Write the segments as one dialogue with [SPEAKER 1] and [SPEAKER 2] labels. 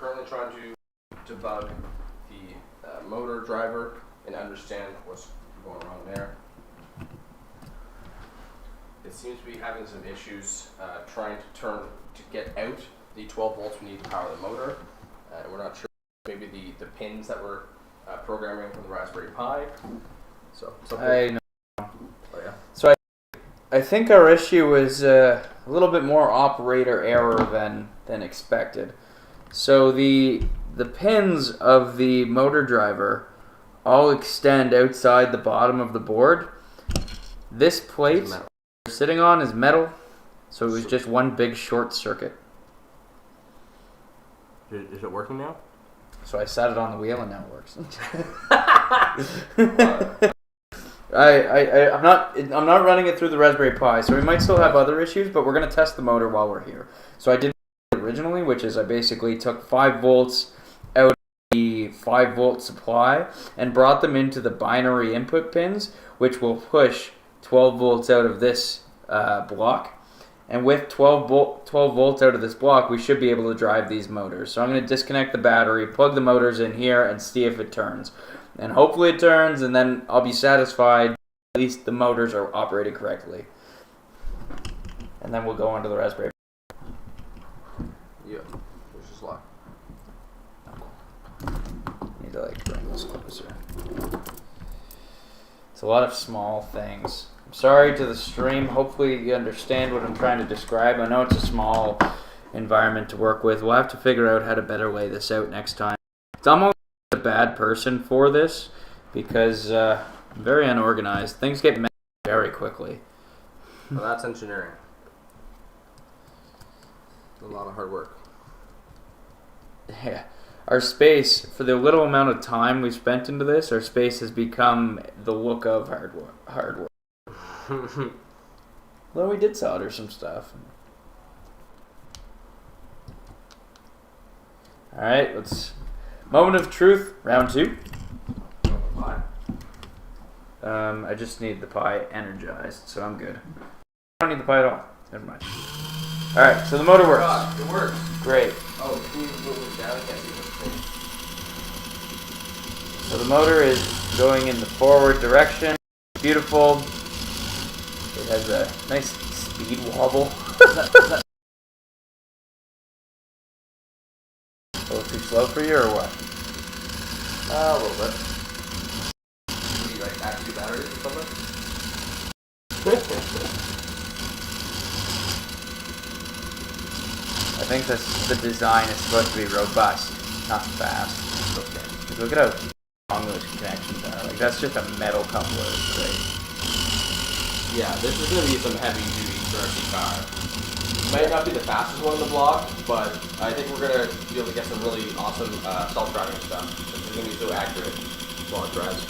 [SPEAKER 1] currently trying to debug the motor driver and understand what's going wrong there. It seems to be having some issues trying to get out the 12 volts we need to power the motor. We're not sure, maybe the pins that we're programming from the Raspberry Pi. So
[SPEAKER 2] I know.
[SPEAKER 1] Oh, yeah.
[SPEAKER 2] So I think our issue is a little bit more operator error than expected. So the pins of the motor driver all extend outside the bottom of the board. This plate we're sitting on is metal, so it was just one big short circuit.
[SPEAKER 1] Is it working now?
[SPEAKER 2] So I sat it on the wheel and now it works. I'm not running it through the Raspberry Pi, so we might still have other issues, but we're going to test the motor while we're here. So I did originally, which is I basically took 5 volts out of the 5 volt supply and brought them into the binary input pins, which will push 12 volts out of this block. And with 12 volts out of this block, we should be able to drive these motors. So I'm going to disconnect the battery, plug the motors in here, and see if it turns. And hopefully it turns, and then I'll be satisfied at least the motors are operating correctly. And then we'll go onto the Raspberry.
[SPEAKER 1] Yeah, which is locked.
[SPEAKER 2] Need to bring this closer. It's a lot of small things. I'm sorry to the stream. Hopefully you understand what I'm trying to describe. I know it's a small environment to work with. We'll have to figure out how to better lay this out next time. It's almost a bad person for this because I'm very unorganized. Things get messy very quickly.
[SPEAKER 1] Well, that's engineering. A lot of hard work.
[SPEAKER 2] Yeah. Our space, for the little amount of time we've spent into this, our space has become the look of hard work. Well, we did solder some stuff. Alright, let's... Moment of truth, round 2. I just need the Pi energized, so I'm good. I don't need the Pi at all. Never mind. Alright, so the motor works.
[SPEAKER 1] God, it works.
[SPEAKER 2] Great.
[SPEAKER 1] Oh, can you move it down? I can't see this.
[SPEAKER 2] So the motor is going in the forward direction. Beautiful. It has a nice speed wobble. A little too slow for you or what?
[SPEAKER 1] A little bit. You like add 2 batteries or something?
[SPEAKER 2] I think the design is supposed to be robust, not fast. Okay. Look at how long those connections are. Like, that's just a metal coupler. Right?
[SPEAKER 1] Yeah, this is going to be some heavy duty Jersey car. Might not be the fastest one in the block, but I think we're going to be able to get some really awesome self-driving stuff. This is going to be so accurate while it drives.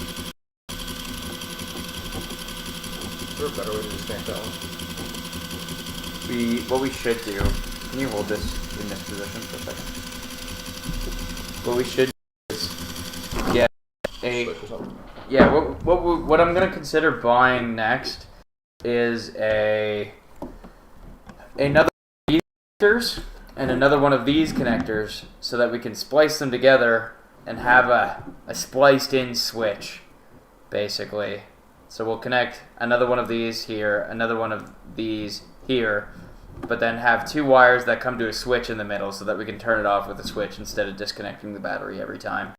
[SPEAKER 1] Is there a better way to disconnect that one?
[SPEAKER 2] What we should do... Can you hold this in this position for a second? What we should do is get a... Yeah, what I'm going to consider buying next is another these connectors and another one of these connectors so that we can splice them together and have a spliced in switch, basically. So we'll connect another one of these here, another one of these here, but then have 2 wires that come to a switch in the middle so that we can turn it off with a switch instead of disconnecting the battery every time.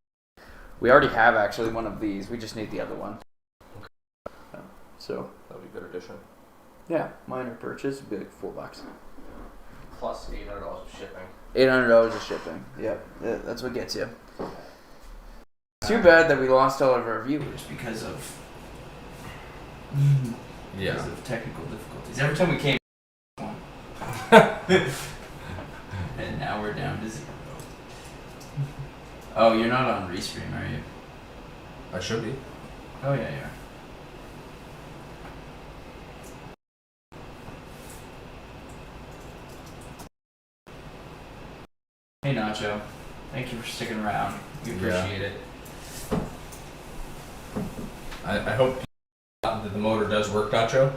[SPEAKER 2] We already have actually one of these, we just need the other one. So
[SPEAKER 1] That'll be a good addition.
[SPEAKER 2] yeah, minor purchase would be like $4.
[SPEAKER 1] Plus $800 of shipping.
[SPEAKER 2] $800 of shipping. Yep, yeah, that's what gets you. Too bad that we lost all of our viewers because of technical difficulties. Every time we came and now we're down to 0. Oh, you're not on Restream, are you?
[SPEAKER 1] I should be.
[SPEAKER 2] Oh yeah, you are. Hey Nacho, thank you for sticking around. We appreciate it.
[SPEAKER 3] I hope that the motor does work, Nacho.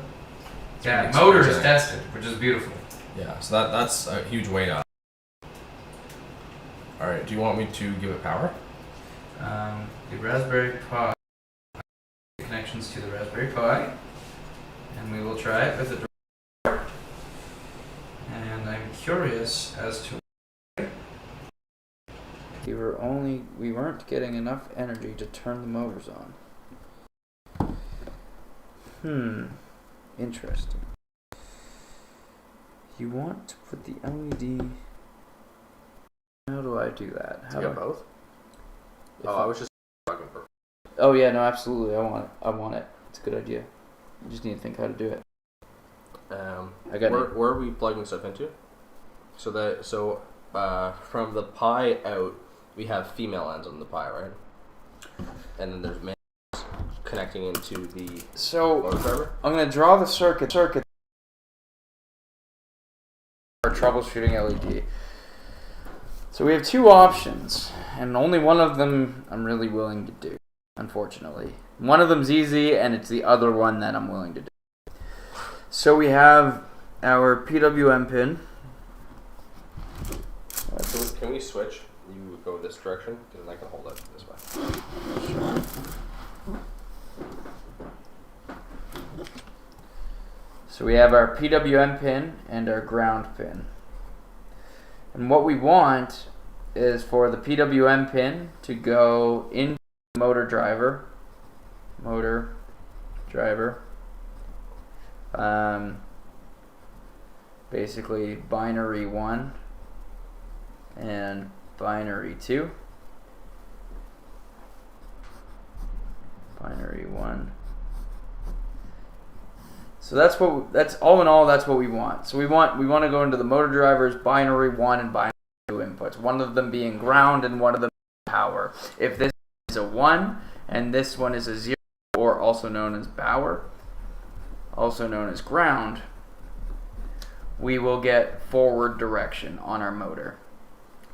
[SPEAKER 2] Yeah, the motor is tested, which is beautiful.
[SPEAKER 3] Yeah, so that's a huge weight on. All right. Do you want me to give it power?
[SPEAKER 2] The Raspberry Pi connections to the Raspberry Pi, and we will try it with a driver. And I'm curious as to we weren't getting enough energy to turn the motors on. Interesting. You want to put the LED. How do I do that? How
[SPEAKER 1] You
[SPEAKER 2] do
[SPEAKER 1] got both?
[SPEAKER 2] If
[SPEAKER 1] Oh,
[SPEAKER 2] I-
[SPEAKER 1] I was just talking for.
[SPEAKER 2] Oh yeah, no, absolutely. I want it. It's a good idea. You just need to think how to do it. I got
[SPEAKER 1] Where are we plugging stuff into? So from the Pi out, we have female ends on the Pi, right? And then there's male ends connecting into the
[SPEAKER 2] So
[SPEAKER 1] motor driver.
[SPEAKER 2] I'm gonna draw the circuit for troubleshooting LED. So we have two options, and only one of them I'm really willing to do. Unfortunately, one of them's easy, and it's the other one that I'm willing to do. So we have our PWM pin.
[SPEAKER 1] Can we switch? You go this direction, and I can hold it this way.
[SPEAKER 2] So we have our PWM pin and our ground pin. And what we want is for the PWM pin to go into the motor driver. Basically binary 1 and binary 2. Binary 1. So that's all in all, that's what we want. So we want to go into the motor driver's binary 1 and binary 2 inputs. One of them being ground and one of them being power. If this is a 1 and this one is a 0, or also known as power, also known as ground, we will get forward direction on our motor.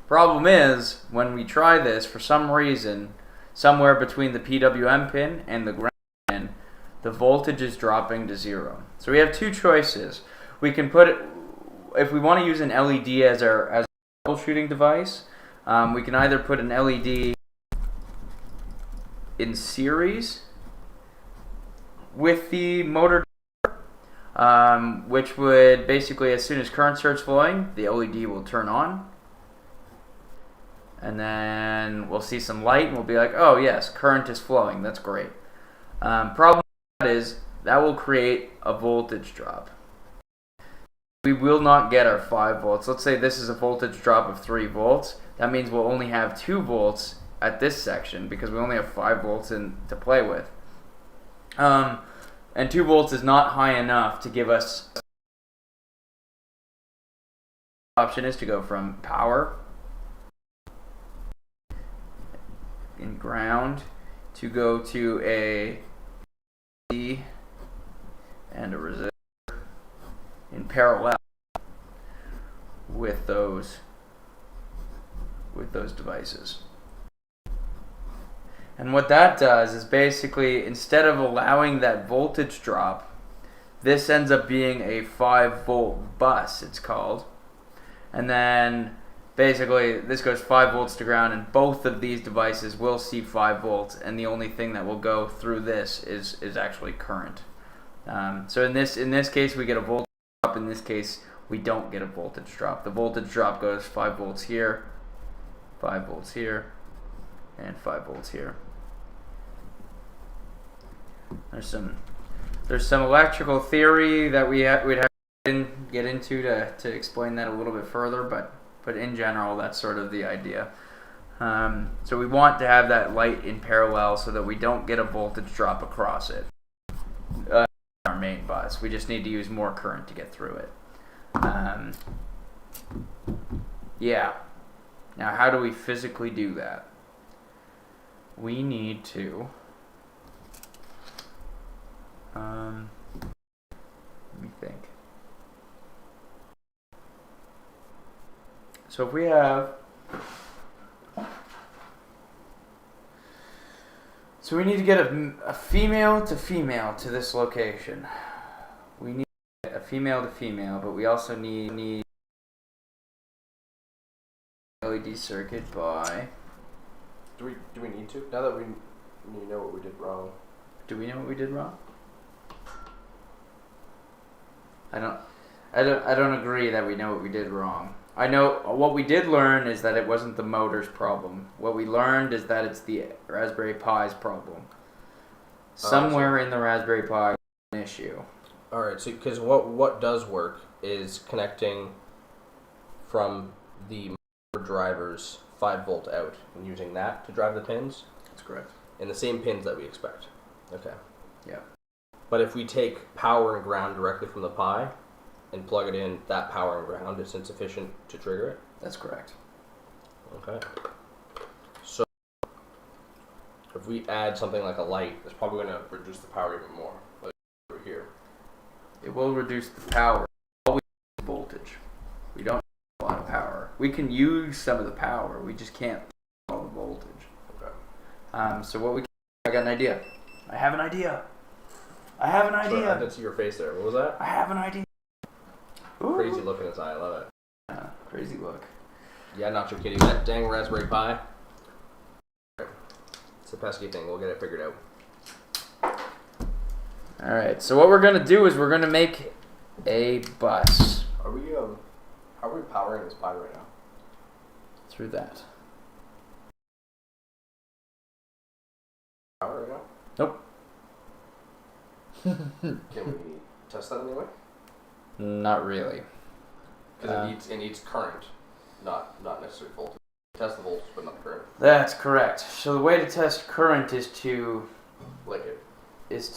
[SPEAKER 2] Problem is, when we try this, for some reason, somewhere between the PWM pin and the ground pin, the voltage is dropping to 0. So we have two choices. We can put it, if we want to use an LED as our troubleshooting device, we can either put an LED in series with the motor, which would basically, as soon as current starts flowing, the LED will turn on. And then we'll see some light and we'll be like, oh yes, current is flowing, that's great. Problem is that will create a voltage drop. We will not get our 5 volts. Let's say this is a voltage drop of 3 volts. That means we'll only have 2 volts at this section because we only have 5 volts in to play with. And 2 volts is not high enough to give us. Option is to go from power in ground to go to a D and a resistor in parallel with those devices. And what that does is basically, instead of allowing that voltage drop, this ends up being a 5-volt bus, it's called. And then basically this goes 5 volts to ground, and both of these devices will see 5 volts, and the only thing that will go through this is actually current. So in this case we get a voltage drop. In this case we don't get a voltage drop. The voltage drop goes 5 volts here, 5 volts here, and 5 volts here. There's some electrical theory that we'd have to get into to explain that a little bit further, but in general that's sort of the idea. So we want to have that light in parallel so that we don't get a voltage drop across it. Our main bus. We just need to use more current to get through it. Yeah. Now how do we physically do that? We need to let me think. So if we have, so we need to get a female to female to this location. We need a female to female, but we also need LED circuit by.
[SPEAKER 1] Do we need to? Now that we know what we did wrong.
[SPEAKER 2] Do we know what we did wrong? I don't agree that we know what we did wrong. I know what we did learn is that it wasn't the motor's problem. What we learned is that it's the Raspberry Pi's problem. Somewhere in the Raspberry Pi is an issue.
[SPEAKER 1] Alright, so because what does work is connecting from the motor driver's 5-volt out and using that to drive the pins.
[SPEAKER 2] That's correct.
[SPEAKER 1] And the same pins that we expect. Okay.
[SPEAKER 2] Yeah.
[SPEAKER 1] But if we take power and ground directly from the Pi and plug it in, that power and ground is insufficient to trigger it?
[SPEAKER 2] That's correct.
[SPEAKER 1] Okay. So if we add something like a light, it's probably going to reduce the power even more. Like over here.
[SPEAKER 2] It will reduce the power. All we need is voltage. We don't need a lot of power. We can use some of the power. We just can't all the voltage.
[SPEAKER 1] Okay.
[SPEAKER 2] So what we can, I got an idea. I have an idea. I have an idea.
[SPEAKER 1] Sorry, I didn't see your face there. What was that?
[SPEAKER 2] I have an idea. Ooh.
[SPEAKER 1] Crazy look in his eye. I love it.
[SPEAKER 2] Yeah, crazy look.
[SPEAKER 1] Yeah, Nacho Kitty. That dang Raspberry Pi. It's a pesky thing. We'll get it figured out.
[SPEAKER 2] Alright, so what we're going to do is we're going to make a bus.
[SPEAKER 1] Are we, how are we powering this Pi right now?
[SPEAKER 2] Through that.
[SPEAKER 1] Power right now?
[SPEAKER 2] Nope.
[SPEAKER 1] Can we test that anyway?
[SPEAKER 2] Not really.
[SPEAKER 1] Because it needs current, not necessarily voltage. Test the voltage, but not the current.
[SPEAKER 2] That's correct. So the way to test current is to
[SPEAKER 1] Lick it.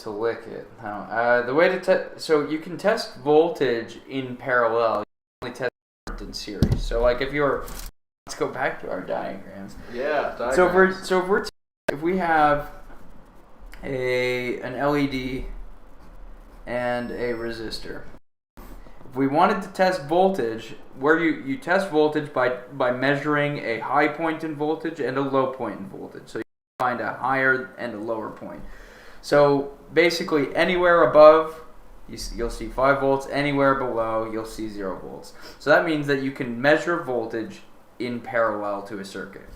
[SPEAKER 2] lick it. Now, the way to test, so you can test voltage in parallel. You can only test current in series. So like if you're, let's go back to our diagrams.
[SPEAKER 1] Yeah. Diagrams.
[SPEAKER 2] If we have an LED and a resistor. If we wanted to test voltage, where you test voltage by measuring a high point in voltage and a low point in voltage. So you find a higher and a lower point. So basically anywhere above, you'll see 5 volts. Anywhere below, you'll see 0 volts. So that means that you can measure voltage in parallel to a circuit.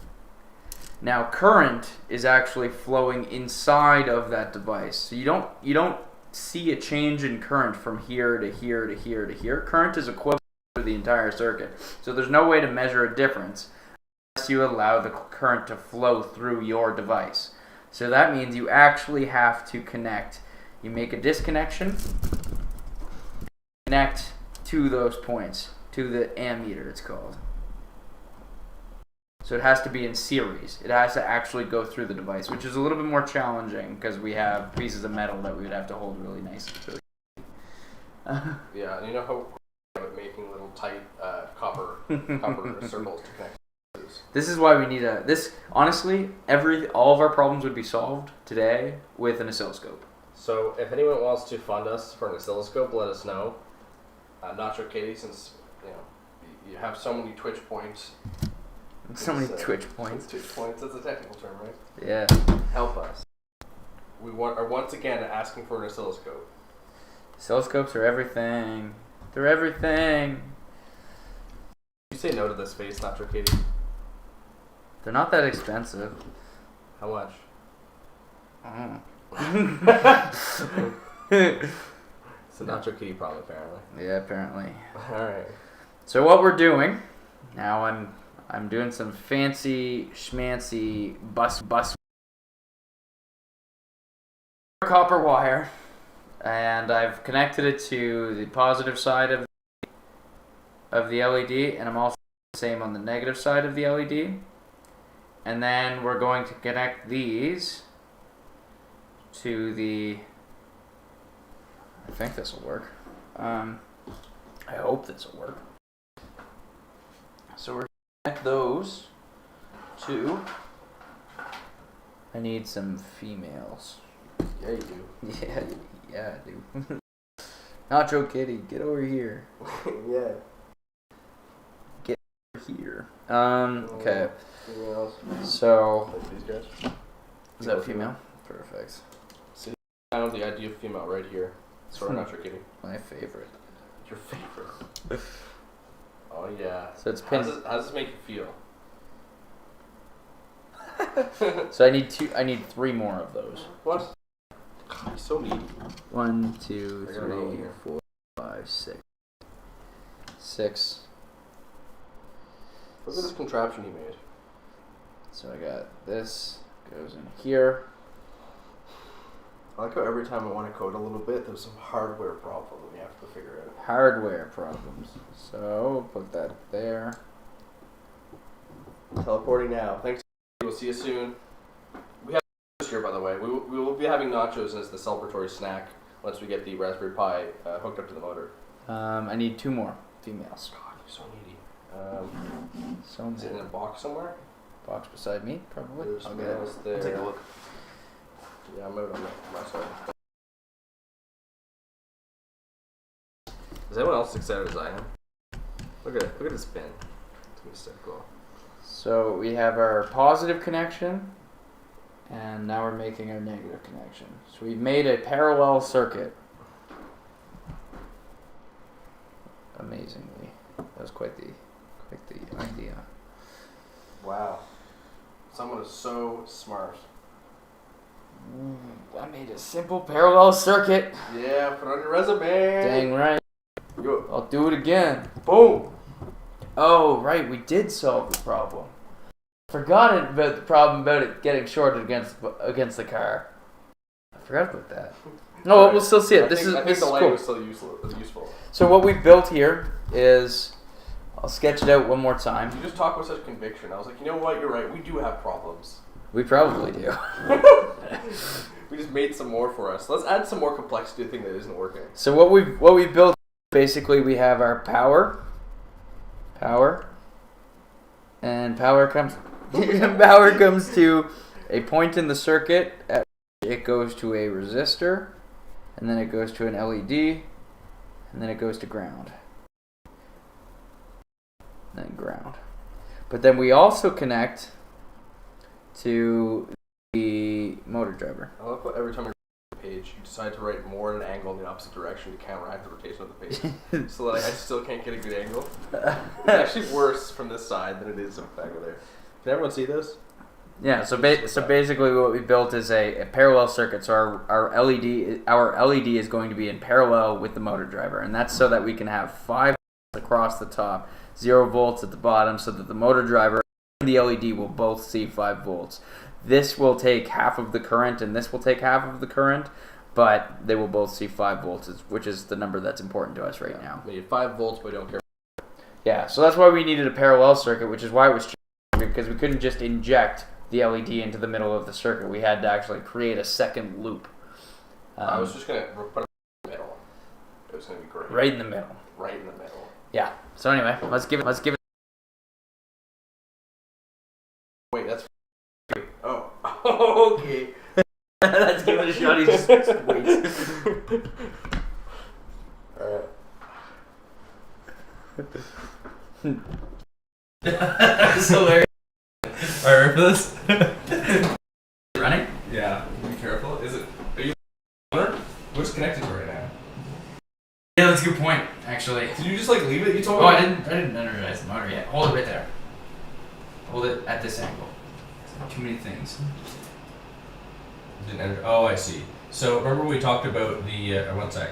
[SPEAKER 2] Now current is actually flowing inside of that device. So you don't see a change in current from here to here to here to here. Current is equivalent to the entire circuit. So there's no way to measure a difference unless you allow the current to flow through your device. So that means you actually have to connect. You make a disconnection, connect to those points, to the ammeter it's called. So it has to be in series. It has to actually go through the device, which is a little bit more challenging because we have pieces of metal that we would have to hold really nicely.
[SPEAKER 1] Yeah, and you know how making little tight copper circles to connect.
[SPEAKER 2] This is why we need honestly, all of our problems would be solved today with an oscilloscope.
[SPEAKER 1] So if anyone wants to fund us for an oscilloscope, let us know. Nacho Kitty, since you have so many Twitch points.
[SPEAKER 2] So many Twitch points.
[SPEAKER 1] Twitch points, that's a technical term, right?
[SPEAKER 2] Yeah.
[SPEAKER 1] Help us. We are once again asking for an oscilloscope.
[SPEAKER 2] Oscilloscopes are everything. They're everything.
[SPEAKER 1] You say no to this face, Nacho Kitty.
[SPEAKER 2] They're not that expensive.
[SPEAKER 1] How much? It's a Nacho Kitty problem, apparently.
[SPEAKER 2] Yeah, apparently.
[SPEAKER 1] Alright.
[SPEAKER 2] So what we're doing, now I'm doing some fancy schmancy bus copper wire, and I've connected it to the positive side of the LED, and I'm also the same on the negative side of the LED. And then we're going to connect these to the, I think this will work. I hope this will work. So we're connect those to, I need some females.
[SPEAKER 1] Yeah, you do.
[SPEAKER 2] Yeah, I do. Nacho Kitty, get over here.
[SPEAKER 1] Yeah.
[SPEAKER 2] Get over here. Okay.
[SPEAKER 1] Females.
[SPEAKER 2] So,
[SPEAKER 1] Like these guys.
[SPEAKER 2] is that female? Perfect.
[SPEAKER 1] See, I know the ideal female right here. Sort of Nacho Kitty.
[SPEAKER 2] My favorite.
[SPEAKER 1] Your favorite. Oh yeah.
[SPEAKER 2] So it's
[SPEAKER 1] How
[SPEAKER 2] pin.
[SPEAKER 1] does this make you feel?
[SPEAKER 2] So I need 3 more of those.
[SPEAKER 1] What? God, he's so needy.
[SPEAKER 2] 1, 2,
[SPEAKER 1] I got another one
[SPEAKER 2] 3,
[SPEAKER 1] here.
[SPEAKER 2] 4, 5, 6. 6.
[SPEAKER 1] Look at this contraption he made.
[SPEAKER 2] So I got this goes in here.
[SPEAKER 1] I like how every time I want to code a little bit, there's some hardware problem that we have to figure out.
[SPEAKER 2] Hardware problems. So put that there.
[SPEAKER 1] Teleporting now. Thanks. We'll see you soon. We have nachos here, by the way. We will be having nachos as the celebratory snack once we get the Raspberry Pi hooked up to the motor.
[SPEAKER 2] I need 2 more females.
[SPEAKER 1] God, you're so needy.
[SPEAKER 2] So
[SPEAKER 1] Is it in a box somewhere?
[SPEAKER 2] box beside me, probably.
[SPEAKER 1] There's
[SPEAKER 2] I'll get it.
[SPEAKER 1] males there.
[SPEAKER 2] Take a look.
[SPEAKER 1] Yeah, I'm out on my side. Is anyone else as excited as I am? Look at this bin. It's gonna be so cool.
[SPEAKER 2] So we have our positive connection, and now we're making our negative connection. So we've made a parallel circuit. Amazingly, that was quite the idea.
[SPEAKER 1] Wow. Someone is so smart.
[SPEAKER 2] I made a simple parallel circuit.
[SPEAKER 1] Yeah, put it on your resume.
[SPEAKER 2] Dang right.
[SPEAKER 1] Go.
[SPEAKER 2] I'll do it again.
[SPEAKER 1] Boom.
[SPEAKER 2] Oh, right, we did solve the problem. Forgot about the problem about it getting shorted against the car. I forgot about that. No, we'll still see it. This is
[SPEAKER 1] I think the light
[SPEAKER 2] cool.
[SPEAKER 1] was still useful.
[SPEAKER 2] So what we've built here is, I'll sketch it out one more time.
[SPEAKER 1] You just talk with such conviction. I was like, you know what? You're right. We do have problems.
[SPEAKER 2] We probably do.
[SPEAKER 1] We just made some more for us. Let's add some more complexity to the thing that isn't working.
[SPEAKER 2] So what we built, basically we have our power, and power comes to a point in the circuit. It goes to a resistor, and then it goes to an LED, and then it goes to ground. And then ground. But then we also connect to the motor driver.
[SPEAKER 1] I love how every time you're on the page, you decide to write more at an angle in the opposite direction to counteract the rotation of the page. So like I still can't get a good angle. It's actually worse from this side than it is back over there. Can everyone see this?
[SPEAKER 2] Yeah, so basically what we built is a parallel circuit. So our LED is going to be in parallel with the motor driver, and that's so that we can have 5 volts across the top, 0 volts at the bottom, so that the motor driver and the LED will both see 5 volts. This will take half of the current, and this will take half of the current, but they will both see 5 volts, which is the number that's important to us right now.
[SPEAKER 1] We need 5 volts, but we don't care.
[SPEAKER 2] Yeah, so that's why we needed a parallel circuit, which is why it was changed, because we couldn't just inject the LED into the middle of the circuit. We had to actually create a second loop.
[SPEAKER 1] I was just gonna put it in the middle. It was gonna be great.
[SPEAKER 2] Right in the middle.
[SPEAKER 1] Right in the middle.
[SPEAKER 2] Yeah. So anyway, let's give it.
[SPEAKER 1] Wait, that's. Oh. Okay.
[SPEAKER 2] Let's give it a shot. He just waits.
[SPEAKER 1] Alright.
[SPEAKER 3] That's hilarious. Alright, ready for this?
[SPEAKER 2] Running?
[SPEAKER 3] Yeah. Be careful. Is it? Are you? What's connected to right now?
[SPEAKER 2] Yeah, that's a good point. Actually.
[SPEAKER 3] Did you just like leave it? You told
[SPEAKER 2] Oh,
[SPEAKER 3] me.
[SPEAKER 2] I didn't energize the motor yet. Hold it right there. Hold it at this angle. Too many things.
[SPEAKER 3] Didn't enter. Oh, I see. So remember we talked about the. One sec.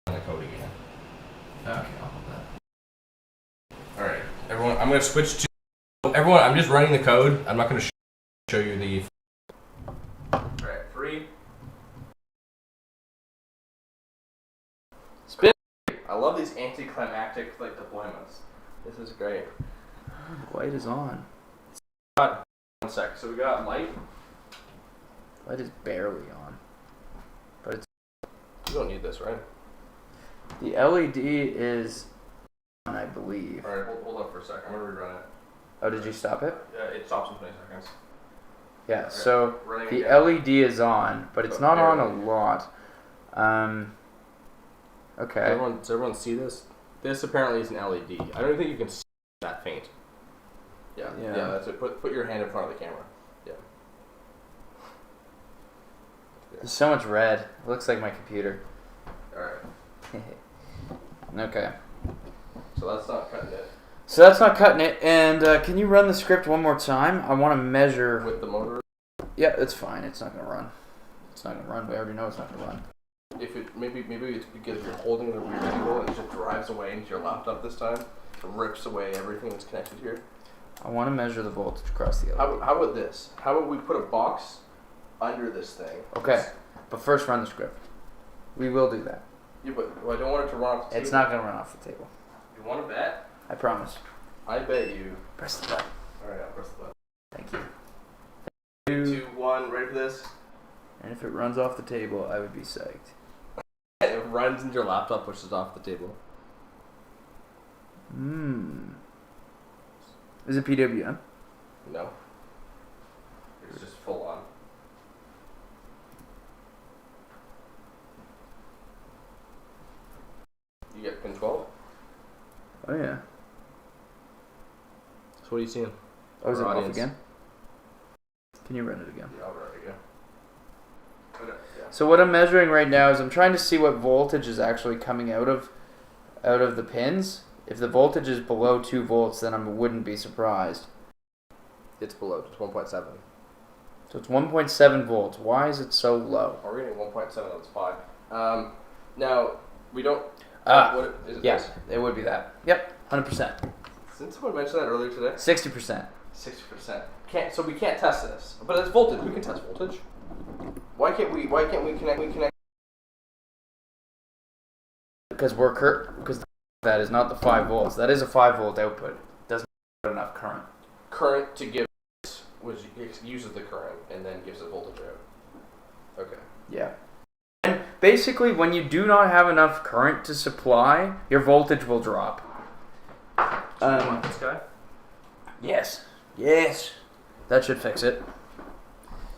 [SPEAKER 3] On the code again.
[SPEAKER 2] Okay, I'll hold that.
[SPEAKER 3] All right, everyone. I'm gonna switch to. Everyone, I'm just running the code. I'm not gonna show you the.
[SPEAKER 1] Alright, 3.
[SPEAKER 2] Spin.
[SPEAKER 1] I love these anticlimactic deployments. This is great.
[SPEAKER 2] Light is on.
[SPEAKER 1] One sec. So we got light.
[SPEAKER 2] Light is barely on. But it's
[SPEAKER 1] You don't need this, right?
[SPEAKER 2] the LED is on, I believe.
[SPEAKER 1] Alright, hold on for a sec. I'm gonna rerun it.
[SPEAKER 2] Oh, did you stop it?
[SPEAKER 1] It stops in 20 seconds.
[SPEAKER 2] Yeah.
[SPEAKER 1] Okay.
[SPEAKER 2] So
[SPEAKER 1] Running
[SPEAKER 2] the
[SPEAKER 1] again.
[SPEAKER 2] LED is on, but it's
[SPEAKER 1] Oh,
[SPEAKER 2] not on a
[SPEAKER 1] barely.
[SPEAKER 2] lot. Okay.
[SPEAKER 1] Does everyone see this? This apparently is an LED. I don't even think you can see that faint. Yeah,
[SPEAKER 2] Yeah.
[SPEAKER 1] that's it. Put your hand in front of the camera. Yeah.
[SPEAKER 2] There's so much red. It looks like my computer.
[SPEAKER 1] Alright.
[SPEAKER 2] Okay.
[SPEAKER 1] So that's not cutting it.
[SPEAKER 2] So that's not cutting it. And can you run the script one more time? I want to measure.
[SPEAKER 1] With the motor.
[SPEAKER 2] Yeah, it's fine. It's not gonna run. It's not gonna run. We already know it's not gonna run.
[SPEAKER 1] If it maybe it's because you're holding the rear angle and it just drives away into your laptop this time. It rips away everything that's connected here.
[SPEAKER 2] I want to measure the voltage across the other.
[SPEAKER 1] How about this? How about we put a box under this thing?
[SPEAKER 2] Okay, but first run the script. We will do that.
[SPEAKER 1] Yeah, but I don't want it to run off the table.
[SPEAKER 2] It's not gonna run off the table.
[SPEAKER 1] You want to bet?
[SPEAKER 2] I promise.
[SPEAKER 1] I bet you.
[SPEAKER 2] Press the button.
[SPEAKER 1] Alright, I'll press the button.
[SPEAKER 2] Thank you.
[SPEAKER 1] 3, 2, 1, ready for this?
[SPEAKER 2] And if it runs off the table, I would be psyched.
[SPEAKER 1] It runs into your laptop, pushes off the table.
[SPEAKER 2] Is it PWM?
[SPEAKER 1] No. It's just full on. You get pin 12?
[SPEAKER 2] Oh yeah.
[SPEAKER 1] So what are you seeing?
[SPEAKER 2] Oh, is it off
[SPEAKER 1] Audience.
[SPEAKER 2] again? Can you run it again?
[SPEAKER 1] Yeah, I'll run it again. Yeah.
[SPEAKER 2] So what I'm measuring right now is I'm trying to see what voltage is actually coming out of the pins. If the voltage is below 2 volts, then I wouldn't be surprised.
[SPEAKER 1] It's below. It's 1.7.
[SPEAKER 2] So it's 1.7 volts. Why is it so low?
[SPEAKER 1] We're getting 1.7. That's fine. Now we don't. What is it?
[SPEAKER 2] Yeah,
[SPEAKER 1] This?
[SPEAKER 2] it would be that. Yep, 100%.
[SPEAKER 1] Didn't someone mention that earlier today?
[SPEAKER 2] 60%.
[SPEAKER 1] 60%. So we can't test this, but it's voltage. We can test voltage. Why can't we connect? We connect.
[SPEAKER 2] Because because that is not the 5 volts. That is a 5 volt output. It doesn't have enough current.
[SPEAKER 1] Current to give, which uses the current and then gives the voltage out. Okay.
[SPEAKER 2] Yeah. And basically, when you do not have enough current to supply, your voltage will drop.
[SPEAKER 1] So you want this guy?
[SPEAKER 2] Yes. Yes. That should fix it.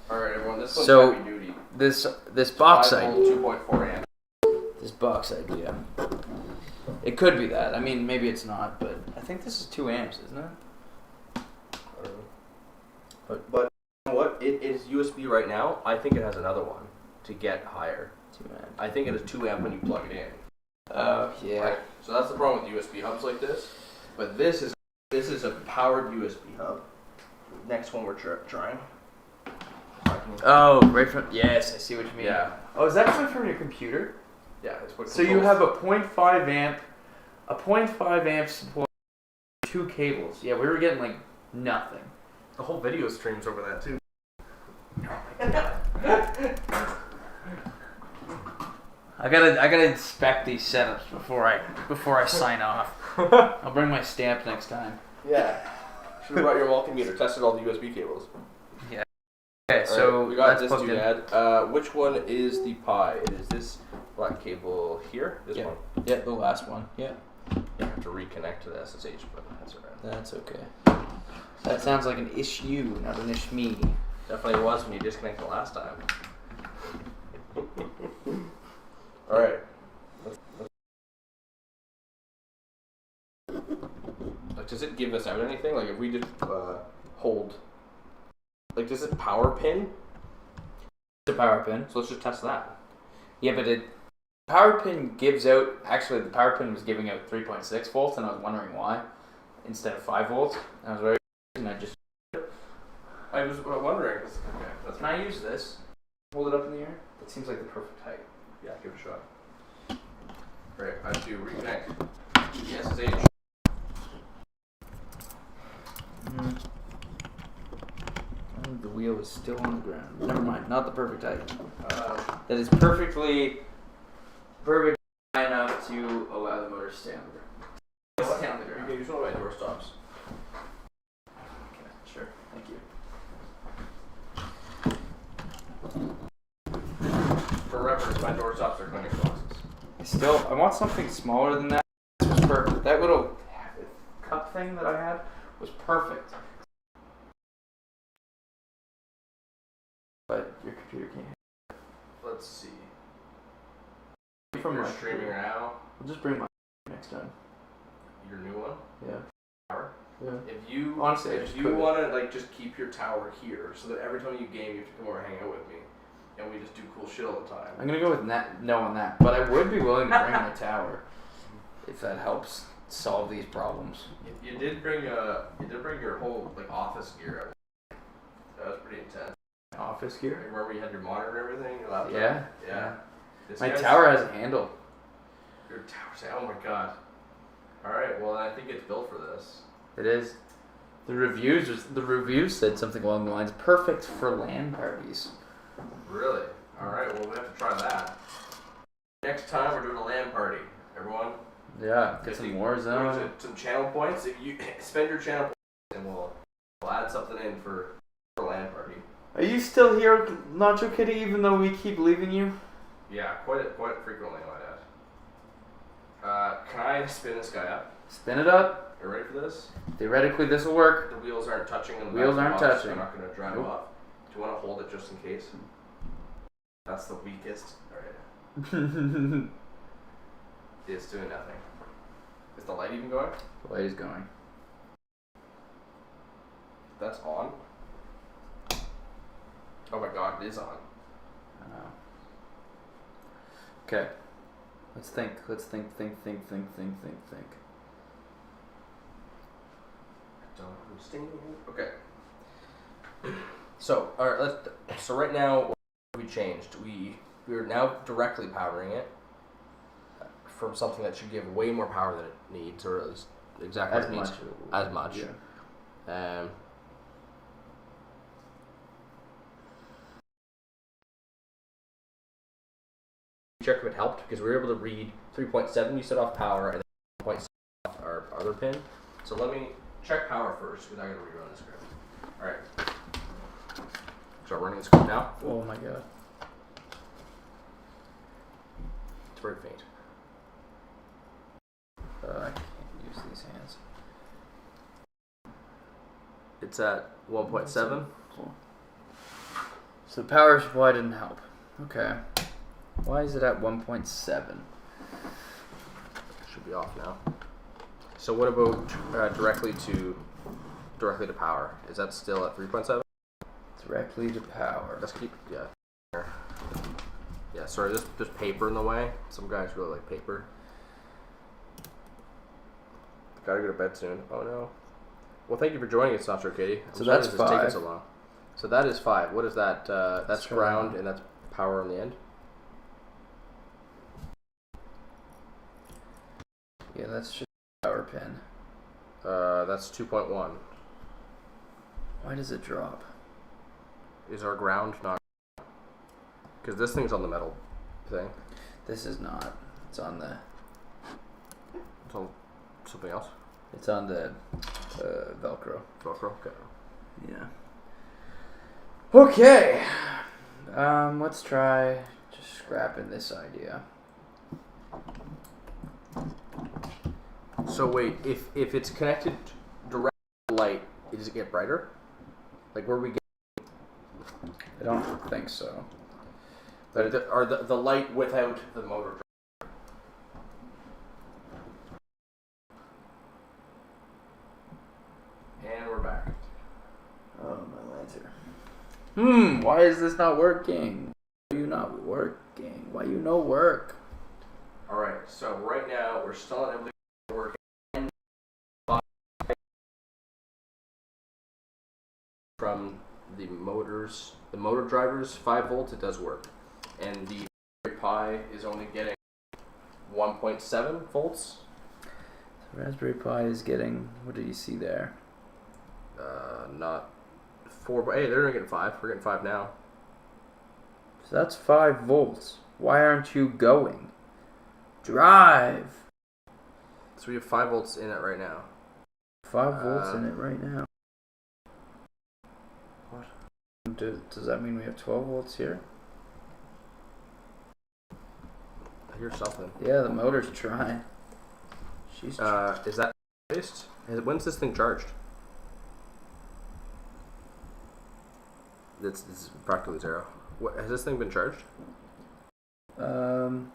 [SPEAKER 1] All right, everyone. This one's
[SPEAKER 2] So-
[SPEAKER 1] heavy duty.
[SPEAKER 2] This box
[SPEAKER 1] 5
[SPEAKER 2] idea.
[SPEAKER 1] volt, 2.4 amp.
[SPEAKER 2] This box idea. It could be that. I mean, maybe it's not, but I think this is 2 amps, isn't it?
[SPEAKER 1] I don't know. But you know what? It is USB right now. I think it has another one to get higher.
[SPEAKER 2] 2 amps.
[SPEAKER 1] I think it is 2 amp when you plug it in.
[SPEAKER 2] Oh, yeah.
[SPEAKER 1] Right? So that's the problem with USB hubs like this. But this is a powered USB hub. Next one we're trying.
[SPEAKER 2] Oh, right from... Yes, I see what you mean.
[SPEAKER 1] Yeah.
[SPEAKER 2] Oh, is that coming from your computer?
[SPEAKER 1] Yeah, it's what
[SPEAKER 2] So you have a 0.5 amp supply, 2 cables. Yeah, we were getting like nothing.
[SPEAKER 1] the whole video streams over that too.
[SPEAKER 2] I gotta inspect these setups before I sign off. I'll bring my stamp next time.
[SPEAKER 1] Yeah. Should have brought your multimeter, tested all the USB cables.
[SPEAKER 2] Okay, so
[SPEAKER 1] we got
[SPEAKER 2] that's
[SPEAKER 1] this
[SPEAKER 2] plugged in.
[SPEAKER 1] doodad. Which one is the Pi? It is this black cable here. This
[SPEAKER 2] Yeah.
[SPEAKER 1] one.
[SPEAKER 2] Yeah, the last one. Yeah.
[SPEAKER 1] You have to reconnect to the SSH, but that's alright.
[SPEAKER 2] That's okay. That sounds like an issue, not an ish me.
[SPEAKER 1] Definitely was when you disconnected the last time. Alright. Like, does it give us out anything? Like, if we just hold. Like, does it power pin?
[SPEAKER 2] It's a power pin.
[SPEAKER 1] So let's just test that.
[SPEAKER 2] Yeah, but power pin gives out. Actually, the power pin was giving out 3.6 volts, and I was wondering why instead of 5 volts. I was very. And I just.
[SPEAKER 1] I was wondering. Okay, that's
[SPEAKER 2] Can I use this? Hold it up in the air. That seems like the perfect height.
[SPEAKER 1] Yeah, give it a shot. Right, I have to reconnect to the SSH.
[SPEAKER 2] I think the wheel is still on the ground. Never mind, not the perfect height. That is perfect high enough to allow the motor to stay on the ground. Stay on the
[SPEAKER 1] You
[SPEAKER 2] ground.
[SPEAKER 1] can use one of my door stops.
[SPEAKER 2] Okay, sure. Thank you.
[SPEAKER 1] For reference, my door stops are clinic boxes.
[SPEAKER 2] I want something smaller than that. This was perfect. That little cup thing that I had was perfect. But your computer can't.
[SPEAKER 1] Let's see.
[SPEAKER 2] From
[SPEAKER 1] You're
[SPEAKER 2] my
[SPEAKER 1] streaming
[SPEAKER 2] computer.
[SPEAKER 1] now.
[SPEAKER 2] I'll just bring my next time.
[SPEAKER 1] Your new one.
[SPEAKER 2] Yeah.
[SPEAKER 1] Tower.
[SPEAKER 2] Yeah.
[SPEAKER 1] If you
[SPEAKER 2] Honestly, I
[SPEAKER 1] if
[SPEAKER 2] just
[SPEAKER 1] you
[SPEAKER 2] could.
[SPEAKER 1] want to like just keep your tower here, so that every time you game, you have to come over and hang out with me, and we just do cool shit all the time.
[SPEAKER 2] I'm gonna go with no on that, but I would be willing to bring my tower if that helps. solve these problems.
[SPEAKER 1] You did bring your whole like office gear out. That was pretty intense.
[SPEAKER 2] Office gear?
[SPEAKER 1] Remember you had your monitor and everything, your laptop?
[SPEAKER 2] Yeah.
[SPEAKER 1] This
[SPEAKER 2] My
[SPEAKER 1] guy's-
[SPEAKER 2] tower has a handle.
[SPEAKER 1] Your tower. Oh my god. All right. Well, I think it's built for this.
[SPEAKER 2] It is. The reviews said something along the lines, perfect for LAN parties.
[SPEAKER 1] Really? All right. Well, we have to try that. Next time we're doing a LAN party, everyone.
[SPEAKER 2] Yeah, get
[SPEAKER 1] 50
[SPEAKER 2] some
[SPEAKER 1] what
[SPEAKER 2] Warzone.
[SPEAKER 1] is it, some channel points. If you spend your channel points, and we'll add something in for LAN party.
[SPEAKER 2] Are you still here, Nacho Kitty, even though we keep leaving you?
[SPEAKER 1] Yeah, quite frequently, I might add. Can I spin this guy up?
[SPEAKER 2] Spin it up.
[SPEAKER 1] Are you ready for this?
[SPEAKER 2] Theoretically, this will work.
[SPEAKER 1] The wheels aren't touching. And the
[SPEAKER 2] Wheels
[SPEAKER 1] back of
[SPEAKER 2] aren't
[SPEAKER 1] the box,
[SPEAKER 2] touching.
[SPEAKER 1] They're not going to drive
[SPEAKER 2] Nope.
[SPEAKER 1] off. Do you want to hold it just in case? That's the weakest. All right. It's doing nothing. Is the light even going?
[SPEAKER 2] The light is going.
[SPEAKER 1] That's on. Oh my god, it is on.
[SPEAKER 2] I know. Okay. Let's think. Think.
[SPEAKER 1] Don't understand. Okay. So, all right. So right now, what we changed. We are now directly powering it from something that should give way more power than it needs, or at least exactly
[SPEAKER 2] As
[SPEAKER 1] what it needs.
[SPEAKER 2] much.
[SPEAKER 1] As much.
[SPEAKER 2] Yeah.
[SPEAKER 1] Check if it helped because we were able to read 3.7 you set off power and then 1.7 off our other pin. So let me check power first because I gotta rerun the script. Alright. Start running the script now.
[SPEAKER 2] Oh my god.
[SPEAKER 1] It's very faint.
[SPEAKER 2] I can't use these hands.
[SPEAKER 1] It's at 1.7.
[SPEAKER 2] Cool. So the power supply didn't help. Okay. Why is it at 1.7?
[SPEAKER 1] Should be off now. So what about directly to power? Is that still at 3.7?
[SPEAKER 2] Directly to power.
[SPEAKER 1] Let's keep Yeah, sorry, there's paper in the way. Some guys really like paper. Gotta go to bed soon. Oh no. Well, thank you for joining us, Nacho Kitty.
[SPEAKER 2] So that's
[SPEAKER 1] it's taking
[SPEAKER 2] 5.
[SPEAKER 1] so long. So that is 5. What is that? That's
[SPEAKER 2] Let's try
[SPEAKER 1] ground
[SPEAKER 2] that.
[SPEAKER 1] and that's power on the end.
[SPEAKER 2] Yeah, that's just a power pin.
[SPEAKER 1] That's 2.1.
[SPEAKER 2] Why does it drop?
[SPEAKER 1] Is our ground not? Because this thing's on the metal thing.
[SPEAKER 2] This is not. It's on the.
[SPEAKER 1] It's on something else.
[SPEAKER 2] It's on the Velcro.
[SPEAKER 1] Velcro. Okay.
[SPEAKER 2] Yeah. Okay. Let's try just scrapping this idea.
[SPEAKER 1] So wait, if it's connected direct to the light, does it get brighter? Like where we get?
[SPEAKER 2] I don't think so.
[SPEAKER 1] But are the light without the motor? And we're back.
[SPEAKER 2] Oh, my lantern. Why is this not working? Why are you not working? Why you no work?
[SPEAKER 1] All right. So right now we're still not able to work. From the motors, the motor drivers, 5 volts, it does work, and the Raspberry Pi is only getting 1.7 volts.
[SPEAKER 2] The Raspberry Pi is getting. What did you see there?
[SPEAKER 1] Not 4, but hey, they're not getting 5. We're getting 5 now.
[SPEAKER 2] So that's 5 volts. Why aren't you going? Drive.
[SPEAKER 1] So we have 5 volts in it right now.
[SPEAKER 2] 5 volts in it right now. What? Does that mean we have 12 volts here?
[SPEAKER 1] I hear something.
[SPEAKER 2] Yeah, the motor's trying. She's
[SPEAKER 1] Is that based? When's this thing charged? It's practically 0. What, has this thing been charged?
[SPEAKER 2] No,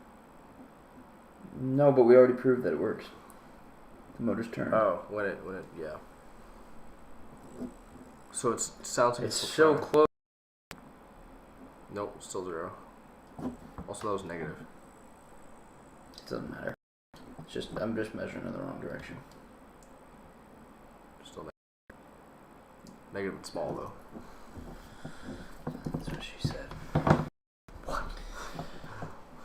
[SPEAKER 2] but we already proved that it works. The motor's turned.
[SPEAKER 1] Oh, when it, yeah. So it sounds like
[SPEAKER 2] It's so
[SPEAKER 1] trying.
[SPEAKER 2] close.
[SPEAKER 1] Nope, still 0. Also, that was negative.
[SPEAKER 2] It doesn't matter. I'm just measuring in the wrong direction.
[SPEAKER 1] Still negative and small though.
[SPEAKER 2] That's what she said.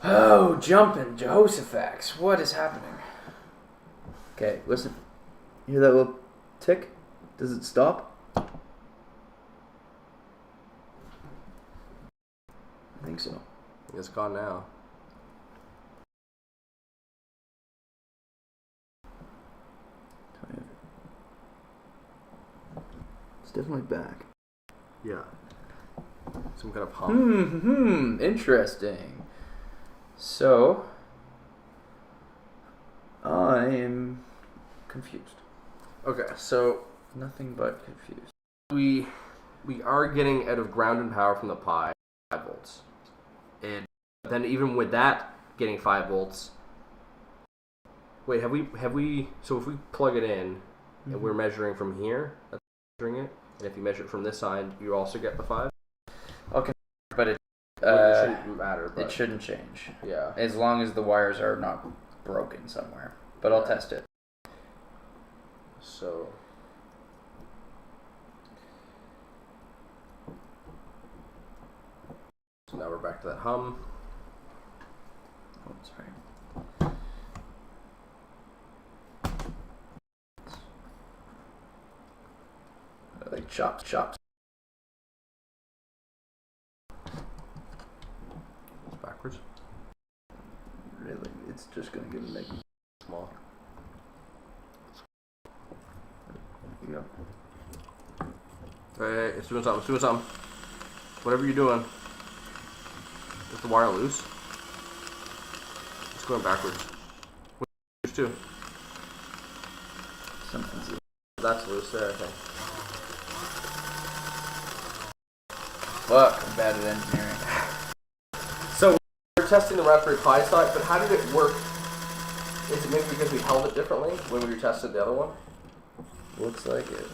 [SPEAKER 2] Oh, jumping Josephax. What is happening? Okay, listen. You hear that little tick? Does it stop? I think so.
[SPEAKER 1] It's gone now.
[SPEAKER 2] It's definitely back.
[SPEAKER 1] Yeah. Some kind of hump.
[SPEAKER 2] Interesting. So, I'm confused.
[SPEAKER 1] Okay, so
[SPEAKER 2] Nothing but confused.
[SPEAKER 1] we are getting out of ground and power from the Pi 5 volts. And then even with that getting 5 volts. Wait, have we so if we plug it in and we're measuring from here, that's measuring it, and if you measure it from this side, you also get the 5?
[SPEAKER 2] Okay, but it
[SPEAKER 1] shouldn't matter, but
[SPEAKER 2] it shouldn't change.
[SPEAKER 1] yeah.
[SPEAKER 2] As long as the wires are not broken somewhere. But I'll test it.
[SPEAKER 1] So now we're back to that hum.
[SPEAKER 2] Oh, sorry. Like chops.
[SPEAKER 1] It's backwards.
[SPEAKER 2] Really, it's just gonna give me
[SPEAKER 1] Small.
[SPEAKER 2] yeah.
[SPEAKER 1] Hey, it's doing something. Whatever you're doing. Is the wire loose? It's going backwards. Loose too.
[SPEAKER 2] Something's
[SPEAKER 1] That's loose there, I think.
[SPEAKER 2] fuck. I'm bad at engineering.
[SPEAKER 1] So we're testing the Raspberry Pi side, but how did it work? Is it maybe because we held it differently when we tested the other one?
[SPEAKER 2] Looks like it.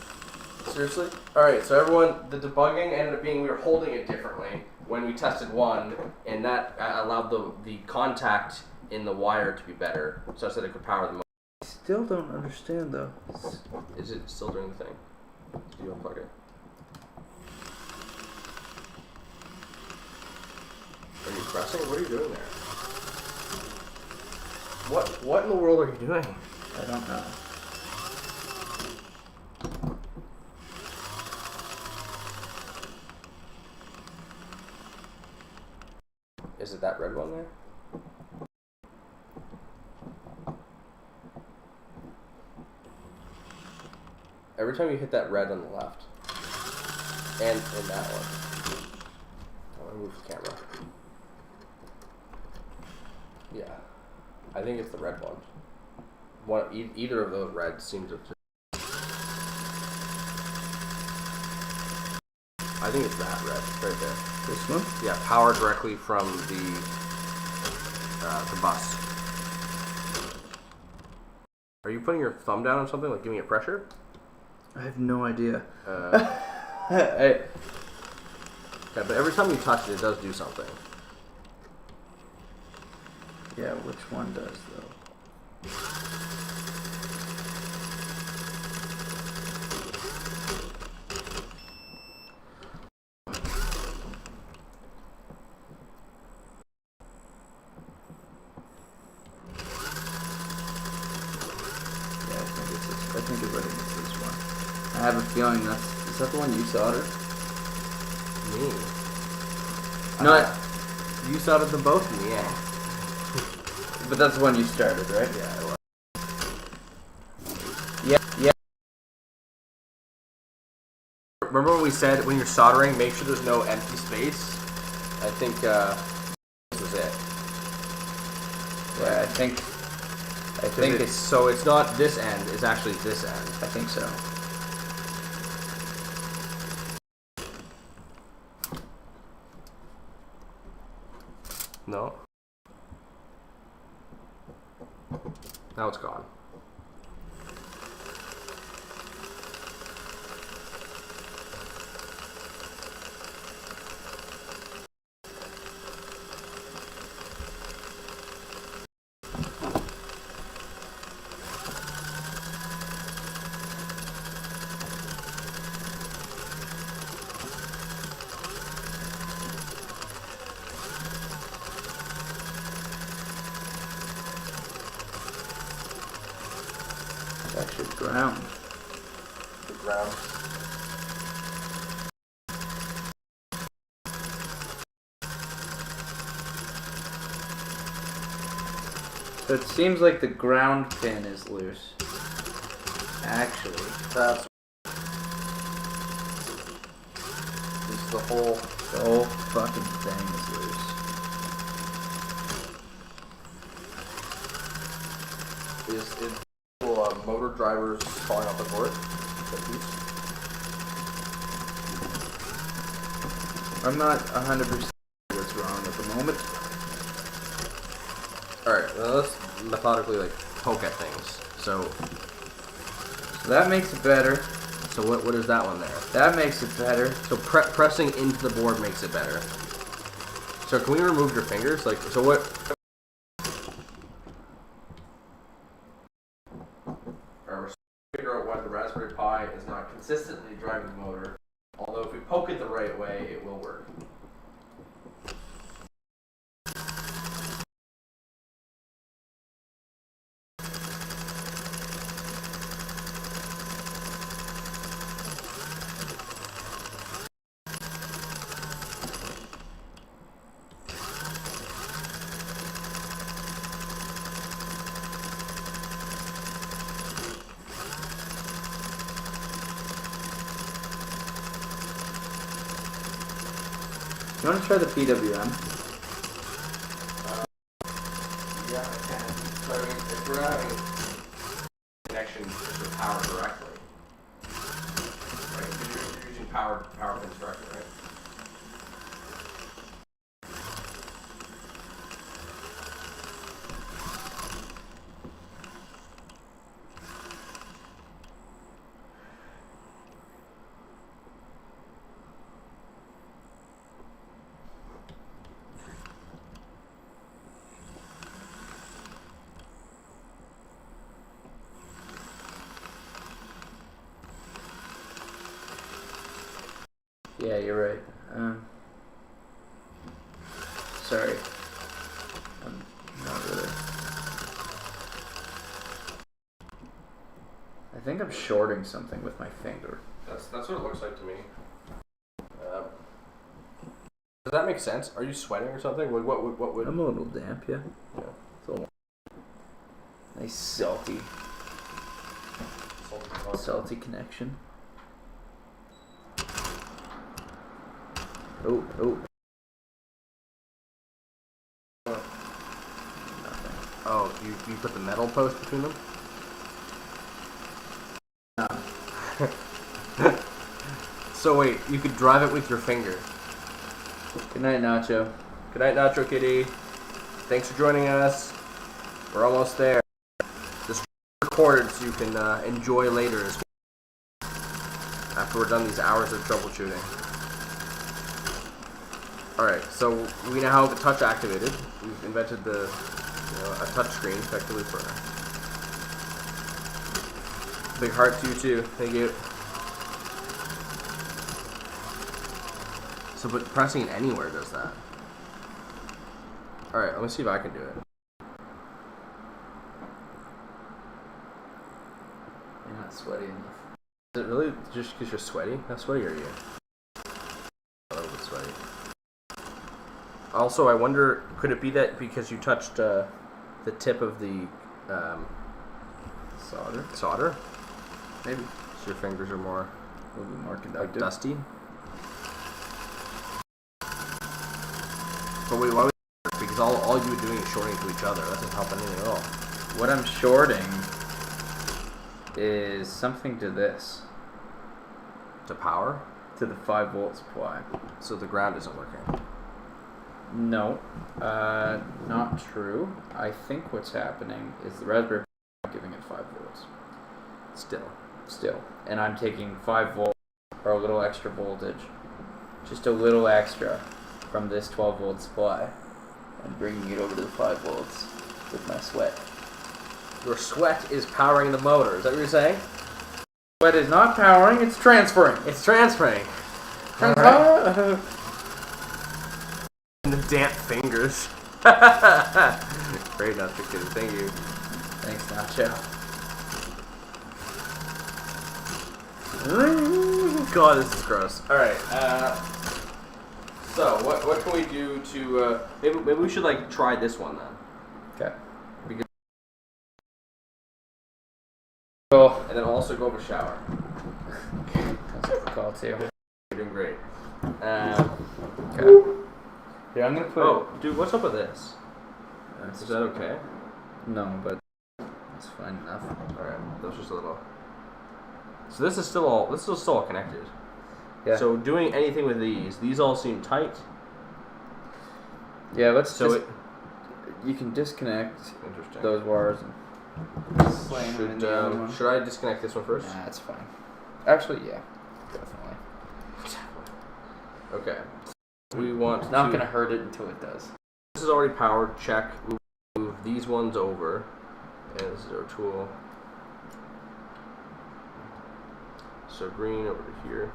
[SPEAKER 1] Seriously? Alright, so everyone, the debugging ended up being we were holding it differently when we tested one, and that allowed the contact in the wire to be better, such that it could power the motor.
[SPEAKER 2] I still don't understand though.
[SPEAKER 1] Is it still doing the thing? Do you unplug it? Are you pressing? What are you doing there? What in the world are you doing?
[SPEAKER 2] I don't know.
[SPEAKER 1] Is it that red one there? Every time you hit that red on the left, and in that one, I'm gonna move the camera. Yeah, I think it's the red one. Either of those reds seem to. I think it's that red right there.
[SPEAKER 2] This one?
[SPEAKER 1] Yeah, power directly from the bus. Are you putting your thumb down on something, like giving it pressure?
[SPEAKER 2] I have no idea.
[SPEAKER 1] Yeah, but every time you touch it, it does do something.
[SPEAKER 2] Yeah, which one does though? I think it's this one. I have a feeling is that the one you soldered?
[SPEAKER 1] Me?
[SPEAKER 2] No,
[SPEAKER 1] You soldered them both in the end.
[SPEAKER 2] but that's the one you started, right?
[SPEAKER 1] Yeah, it was.
[SPEAKER 2] Yeah.
[SPEAKER 1] Remember when we said when you're soldering, make sure there's no empty space? I think this was it.
[SPEAKER 2] Yeah, I think it's
[SPEAKER 1] so it's not this end, it's actually this end.
[SPEAKER 2] I think so.
[SPEAKER 1] No. Now it's gone.
[SPEAKER 2] ground.
[SPEAKER 3] The ground.
[SPEAKER 2] So it seems like the ground pin is loose. Actually,
[SPEAKER 3] That's just the whole.
[SPEAKER 2] the whole fucking thing is loose.
[SPEAKER 3] Is it motor drivers falling off the board?
[SPEAKER 2] I'm not 100% what's wrong at the moment.
[SPEAKER 3] Alright, well, let's methodically like poke at things. So
[SPEAKER 2] That makes it better.
[SPEAKER 3] what is that one there?
[SPEAKER 2] That makes it better.
[SPEAKER 3] So pressing into the board makes it better. So can we remove your fingers? Like, so what? We're figure out why the Raspberry Pi is not consistently driving the motor. Although if we poke it the right way, it will work.
[SPEAKER 2] You want to try the PWM?
[SPEAKER 3] Yeah, I can. So I mean, if we're not having connection to power directly, right? You're using power pins directly, right?
[SPEAKER 2] Yeah, you're right. Sorry. I'm not really. I think I'm shorting something with my finger.
[SPEAKER 3] That's what it looks like to me. Does that make sense? Are you sweating or something? What would?
[SPEAKER 2] I'm a little damp, yeah.
[SPEAKER 3] Yeah.
[SPEAKER 2] It's a little nice salty connection. Oh. Nothing.
[SPEAKER 3] Oh, you put the metal post between them?
[SPEAKER 2] No.
[SPEAKER 3] So wait, you could drive it with your finger.
[SPEAKER 2] Good night, Nacho.
[SPEAKER 3] Good night, Nacho Kitty. Thanks for joining us. We're almost there. This recorded so you can enjoy later as well. After we're done these hours of troubleshooting. Alright, so we now have the touch activated. We've invented a touch screen effectively for her. Big heart to you too. Thank you. So, but pressing it anywhere does that. Alright, let me see if I can do it.
[SPEAKER 2] You're not sweaty enough.
[SPEAKER 3] Is it really just because you're sweaty? How sweaty are you? A little bit sweaty. Also, I wonder, could it be that because you touched the tip of the solder?
[SPEAKER 2] Maybe.
[SPEAKER 3] So your fingers are more
[SPEAKER 2] A little bit more
[SPEAKER 3] like
[SPEAKER 2] conductive.
[SPEAKER 3] dusty? But wait, why would it work? Because all you were doing is shorting to each other. That doesn't help anything at all.
[SPEAKER 2] What I'm shorting is something to this.
[SPEAKER 3] To power?
[SPEAKER 2] To the 5-volt supply.
[SPEAKER 3] So the ground isn't working.
[SPEAKER 2] No, not true. I think what's happening is the Raspberry Pi is giving it 5 volts. Still. And I'm taking 5 volts, or a little extra voltage, just a little extra from this 12 volt supply, and bringing it over to the 5 volts with my sweat.
[SPEAKER 3] Your sweat is powering the motor. Is that what you're saying?
[SPEAKER 2] Sweat is not powering, it's transferring.
[SPEAKER 3] It's transferring.
[SPEAKER 2] Right.
[SPEAKER 3] And the damp fingers. Great, Nacho Kitty. Thank you.
[SPEAKER 2] Thanks, Nacho.
[SPEAKER 3] God, this is gross. All right.
[SPEAKER 1] So what can we do to
[SPEAKER 3] Maybe we should like try this one then.
[SPEAKER 2] Okay.
[SPEAKER 3] Because,
[SPEAKER 2] Cool.
[SPEAKER 3] and then also go have a shower.
[SPEAKER 2] That's a good call too.
[SPEAKER 3] You're doing great.
[SPEAKER 2] Okay. Yeah, I'm gonna put.
[SPEAKER 3] Oh, dude, what's up with this? Is that okay?
[SPEAKER 2] No, but it's fine enough.
[SPEAKER 3] All right, that was just a little. So this is still all connected.
[SPEAKER 2] Yeah.
[SPEAKER 3] So doing anything with these all seem tight.
[SPEAKER 2] Yeah, let's
[SPEAKER 3] So
[SPEAKER 2] just. You can disconnect
[SPEAKER 3] Interesting.
[SPEAKER 2] those wires and slam them in the other one.
[SPEAKER 3] Should I disconnect this one first?
[SPEAKER 2] Nah, it's fine. Actually, yeah, definitely.
[SPEAKER 3] Okay. We want
[SPEAKER 2] It's not
[SPEAKER 3] to,
[SPEAKER 2] gonna hurt it until it does.
[SPEAKER 3] This is already powered. Check. We move these ones over, and this is our tool. So green over to here.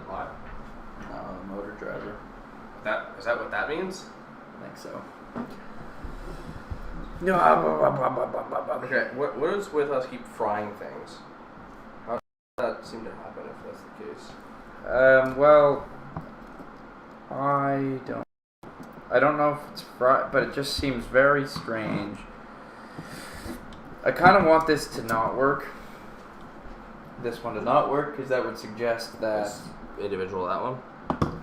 [SPEAKER 3] What?
[SPEAKER 2] Motor driver.
[SPEAKER 3] Is that what that means?
[SPEAKER 2] I think so. No.
[SPEAKER 3] Okay. What is with us keep frying things? How does that seem to happen if that's the case?
[SPEAKER 2] Well, I don't know if it's fried, but it just seems very strange. I kind of want this to not work. This one to not work, because that would suggest that
[SPEAKER 3] This individual, that one.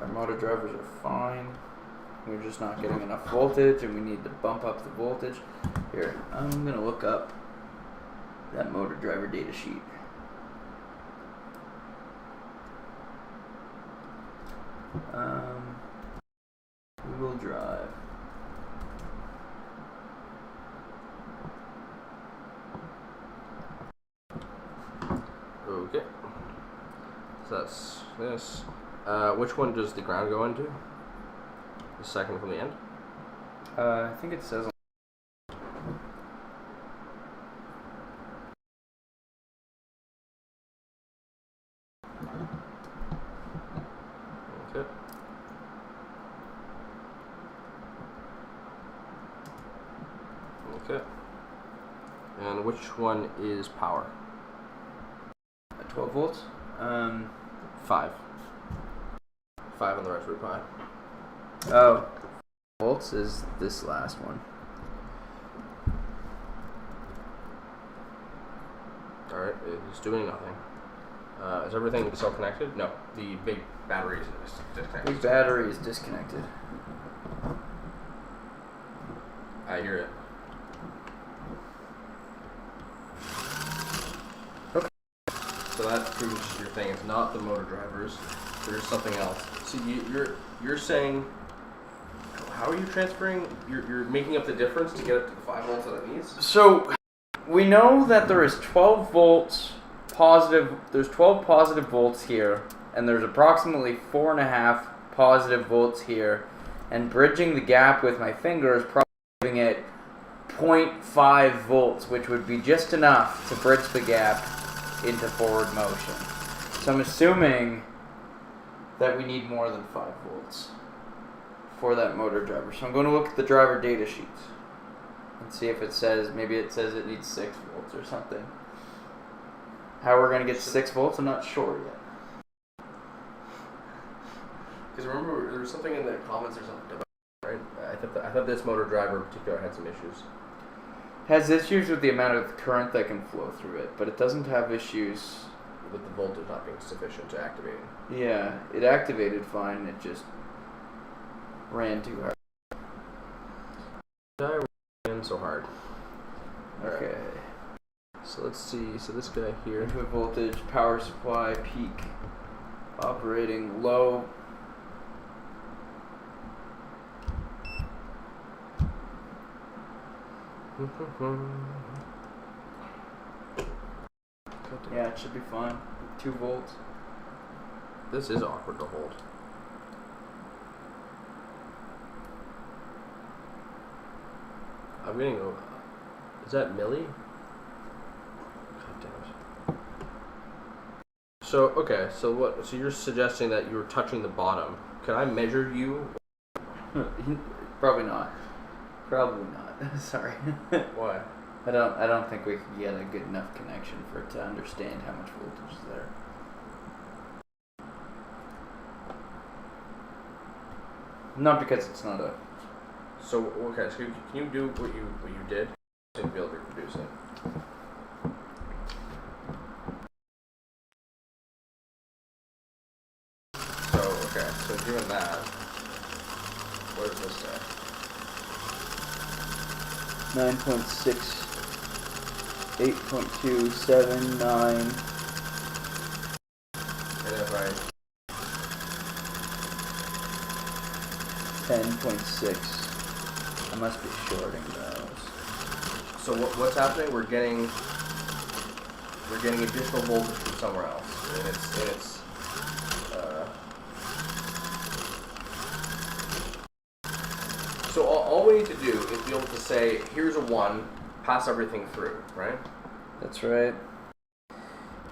[SPEAKER 2] our motor drivers are fine. We're just not getting enough voltage, and we need to bump up the voltage. Here, I'm gonna look up that motor driver data sheet. Google Drive.
[SPEAKER 3] Okay. So that's this. Which one does the ground go into? The second from the end?
[SPEAKER 2] I think it says.
[SPEAKER 3] Okay. Okay. And which one is power?
[SPEAKER 2] 12 volts.
[SPEAKER 3] 5. 5 on the Raspberry Pi.
[SPEAKER 2] Oh, volts is this last one.
[SPEAKER 3] Alright, it's doing nothing. Is everything still connected? No, the big battery is disconnected.
[SPEAKER 2] The battery is disconnected.
[SPEAKER 3] I hear it.
[SPEAKER 2] Okay.
[SPEAKER 3] So that proves your thing. It's not the motor drivers. There's something else. So you're saying, how are you transferring? You're making up the difference to get up to the 5 volts that it needs.
[SPEAKER 2] So we know that there is 12 volts positive. There's 12 positive volts here, and there's approximately 4.5 positive volts here. And bridging the gap with my finger is probably giving it 0.5 volts, which would be just enough to bridge the gap into forward motion. So I'm assuming that we need more than 5 volts for that motor driver. So I'm going to look at the driver data sheet and see if it says, maybe it says it needs 6 volts or something. How we're going to get 6 volts, I'm not sure yet.
[SPEAKER 3] Because remember, there was something in the comments or something about, right? I thought this motor driver in particular had some issues.
[SPEAKER 2] Has issues with the amount of current that can flow through it, but it doesn't have issues.
[SPEAKER 3] With the voltage not being sufficient to activate.
[SPEAKER 2] Yeah, it activated fine, it just ran too hard.
[SPEAKER 3] I ran so hard.
[SPEAKER 2] Okay.
[SPEAKER 3] So let's see. So this guy here.
[SPEAKER 2] Input voltage, power supply, peak, operating low. Yeah, it should be fine. 2 volts.
[SPEAKER 3] This is awkward to hold. I'm getting a... Is that milli? God damn it. So, okay, so what? So you're suggesting that you were touching the bottom. Can I measure you?
[SPEAKER 2] Probably not. Probably not. Sorry.
[SPEAKER 3] Why?
[SPEAKER 2] I don't think we could get a good enough connection for it to understand how much voltage is there. Not because it's not a...
[SPEAKER 3] So, okay, so can you do what you did to be able to reproduce it? So, okay, so given that, what does this say?
[SPEAKER 2] 9.6, 8.2, 7, 9.
[SPEAKER 3] And if I...
[SPEAKER 2] 10.6. I must be shorting those.
[SPEAKER 3] So what's happening? We're getting additional voltage from somewhere else, and it's so all we need to do is be able to say, here's a 1, pass everything through, right?
[SPEAKER 2] That's right.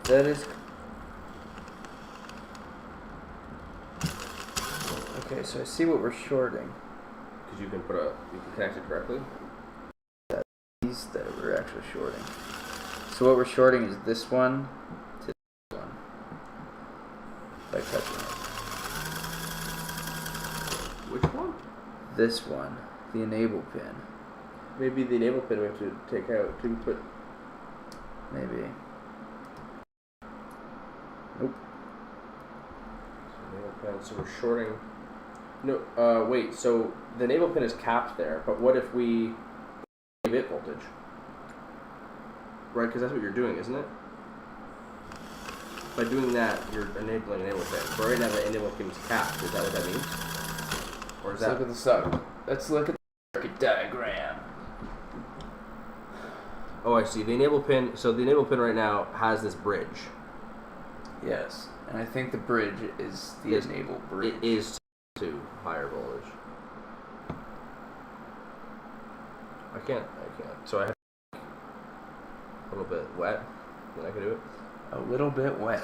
[SPEAKER 2] That is... Okay, so I see what we're shorting.
[SPEAKER 3] Because you can connect it correctly.
[SPEAKER 2] These that we're actually shorting. So what we're shorting is this one to this one. By touching it.
[SPEAKER 3] Which one?
[SPEAKER 2] This one, the enable pin.
[SPEAKER 3] Maybe the enable pin we have to take out. Do we put...
[SPEAKER 2] Maybe. Nope.
[SPEAKER 3] So enable pin. So we're shorting. No. Wait. So the enable pin is capped there, but what if we give it voltage? Right, because that's what you're doing, isn't it? By doing that, you're enabling enable pin. But right now the enable pin is capped. Is that what that means? Or is
[SPEAKER 2] Let's look at the circuit. Let's look at the circuit diagram.
[SPEAKER 3] Oh, I see. The enable pin. So the enable pin right now has this bridge.
[SPEAKER 2] Yes, and I think the bridge is the enable bridge.
[SPEAKER 3] It is to higher voltage. I can't. So I have a little bit wet. Then I can do it.
[SPEAKER 2] A little bit wet.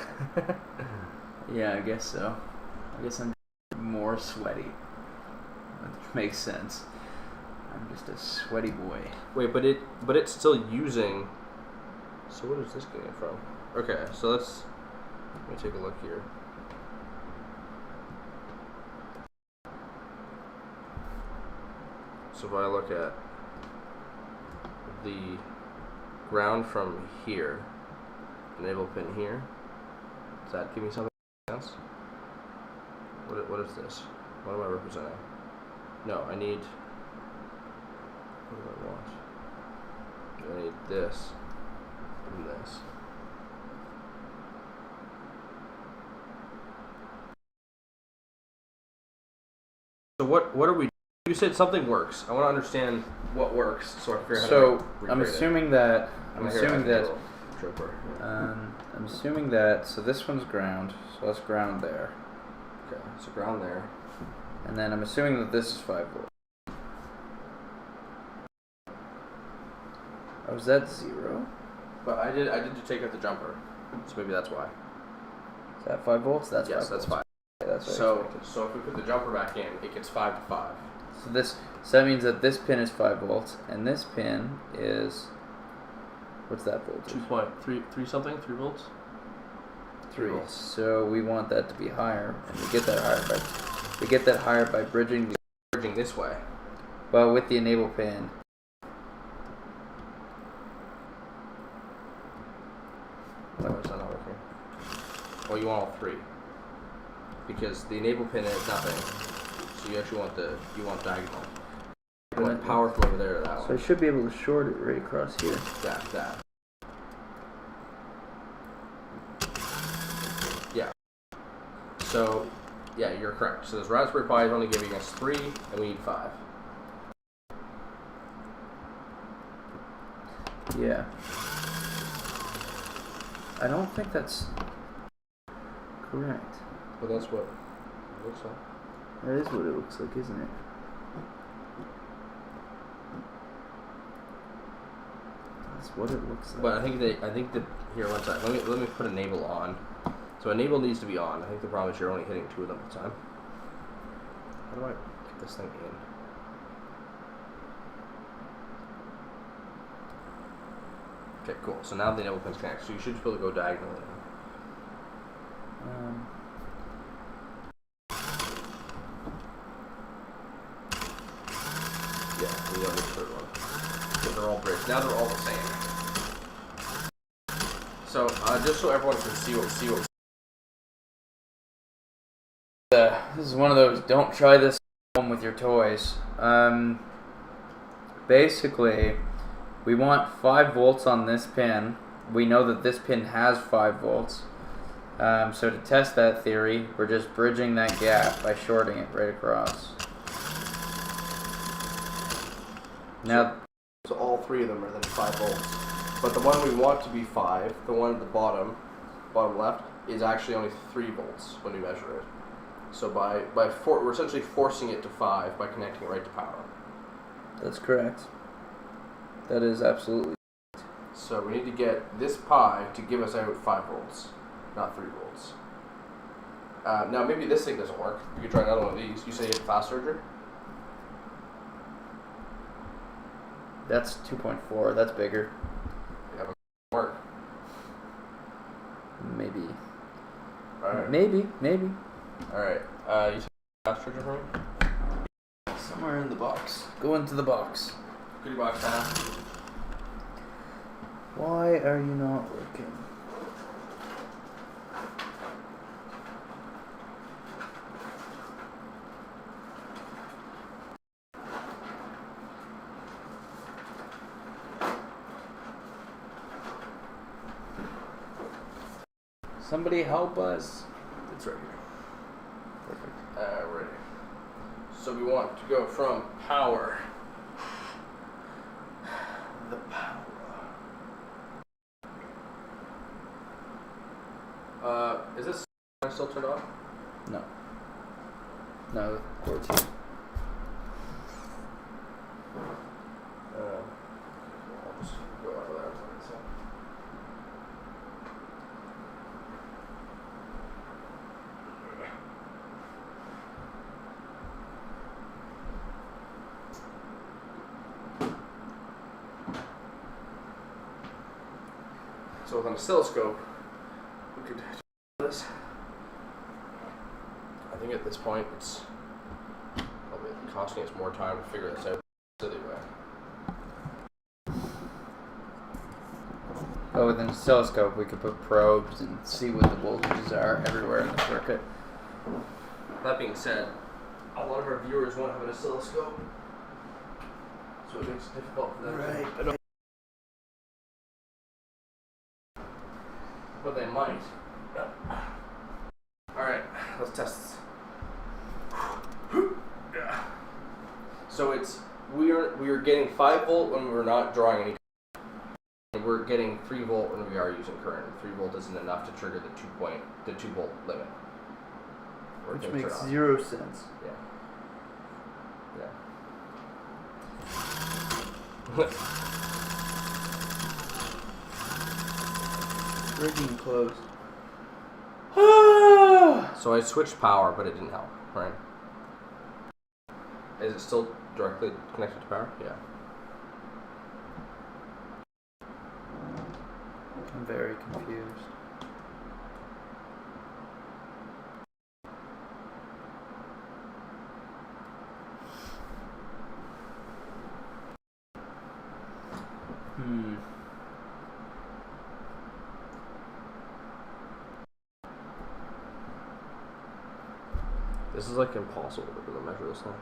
[SPEAKER 2] Yeah, I guess so. I guess I'm more sweaty. Which makes sense. I'm just a sweaty boy.
[SPEAKER 3] Wait, but it's still using. So what is this getting it from? Okay, so let me take a look here. So if I look at the ground from here, enable pin here, does that give me something else? What is this? What am I representing? No, I need. What do I want? I need this and this. So what are we? You said something works. I want to understand what works, so I can figure out how to
[SPEAKER 2] I'm
[SPEAKER 3] recreate
[SPEAKER 2] assuming that. I'm assuming that. So this one's ground. So let's ground there.
[SPEAKER 3] Okay, so ground there.
[SPEAKER 2] And then I'm assuming that this is 5 volts. Oh, is that 0?
[SPEAKER 3] But I did take out the jumper, so maybe that's why.
[SPEAKER 2] Is that 5 volts? That's
[SPEAKER 3] yes,
[SPEAKER 2] 5
[SPEAKER 3] that's
[SPEAKER 2] volts.
[SPEAKER 3] 5.
[SPEAKER 2] Okay, that's what I
[SPEAKER 3] So
[SPEAKER 2] expected.
[SPEAKER 3] if we put the jumper back in, it gets 5 to 5.
[SPEAKER 2] So that means that this pin is 5 volts, and this pin is, what's that voltage?
[SPEAKER 3] 2.3 something, 3 volts.
[SPEAKER 2] 3 volts. So we want that to be higher, and we get that higher by bridging
[SPEAKER 3] This way.
[SPEAKER 2] well with the enable pin.
[SPEAKER 3] Why is that not working? Well, you want all 3 because the enable pin is nothing. So you actually want diagonal. You want power from over there to that
[SPEAKER 2] So I
[SPEAKER 3] one.
[SPEAKER 2] should be able to short it right across here.
[SPEAKER 3] That. Yeah. So, yeah, you're correct. So this Raspberry Pi is only giving us 3, and we need 5.
[SPEAKER 2] Yeah. I don't think that's correct.
[SPEAKER 3] But that's what it looks like.
[SPEAKER 2] That is what it looks like, isn't it? That's what it looks like.
[SPEAKER 3] But I think that here, one second. Let me put enable on. So enable needs to be on. I think the problem is you're only hitting 2 of them at a time. How do I get this thing in? Okay, cool. So now the enable pin's connected. So you should just be able to go diagonally now. Yeah, we got the third one. So they're all bridged. Now they're all the same. So just so everyone can see what
[SPEAKER 2] This is one of those don't try this at home with your toys. Basically, we want 5 volts on this pin. We know that this pin has 5 volts. So to test that theory, we're just bridging that gap by shorting it right across. Now,
[SPEAKER 3] so all 3 of them are then 5 volts. But the one we want to be 5, the one at the bottom left, is actually only 3 volts when we measure it. So we're essentially forcing it to 5 by connecting it right to power.
[SPEAKER 2] that's correct. That is absolutely.
[SPEAKER 3] So we need to get this pi to give us out 5 volts, not 3 volts. Now maybe this thing doesn't work. You could try another one of these. You say you have fast surgery?
[SPEAKER 2] That's 2.4. That's bigger.
[SPEAKER 3] Yeah, but it work.
[SPEAKER 2] Maybe.
[SPEAKER 3] Alright.
[SPEAKER 2] Maybe.
[SPEAKER 3] Alright. You said fast surgery for me?
[SPEAKER 2] Somewhere in the box. Go into the box.
[SPEAKER 3] Goodie box time.
[SPEAKER 2] Why are you not working? Somebody help us.
[SPEAKER 3] It's right here. Perfect. Ready. So we want to go from power. The power. Is this still turned off?
[SPEAKER 2] No. No, core 2.
[SPEAKER 3] I'll just go over there. So with an oscilloscope, we could do this. I think at this point it's probably costing us more time to figure this out silly way.
[SPEAKER 2] But with an oscilloscope, we could put probes and see what the voltages are everywhere in the circuit.
[SPEAKER 3] That being said, a lot of our viewers won't have an oscilloscope, so it makes it difficult for them.
[SPEAKER 2] Right.
[SPEAKER 3] But they might. Alright, let's test this. So we are getting 5 volt when we're not drawing any current. And we're getting 3 volt when we are using current. 3 volt isn't enough to trigger the 2 volt limit.
[SPEAKER 2] Which makes 0 sense.
[SPEAKER 3] Yeah.
[SPEAKER 2] Rigging closed.
[SPEAKER 3] So I switched power, but it didn't help, right? Is it still directly connected to power? Yeah.
[SPEAKER 2] I'm very confused.
[SPEAKER 3] This is like impossible to measure this thing.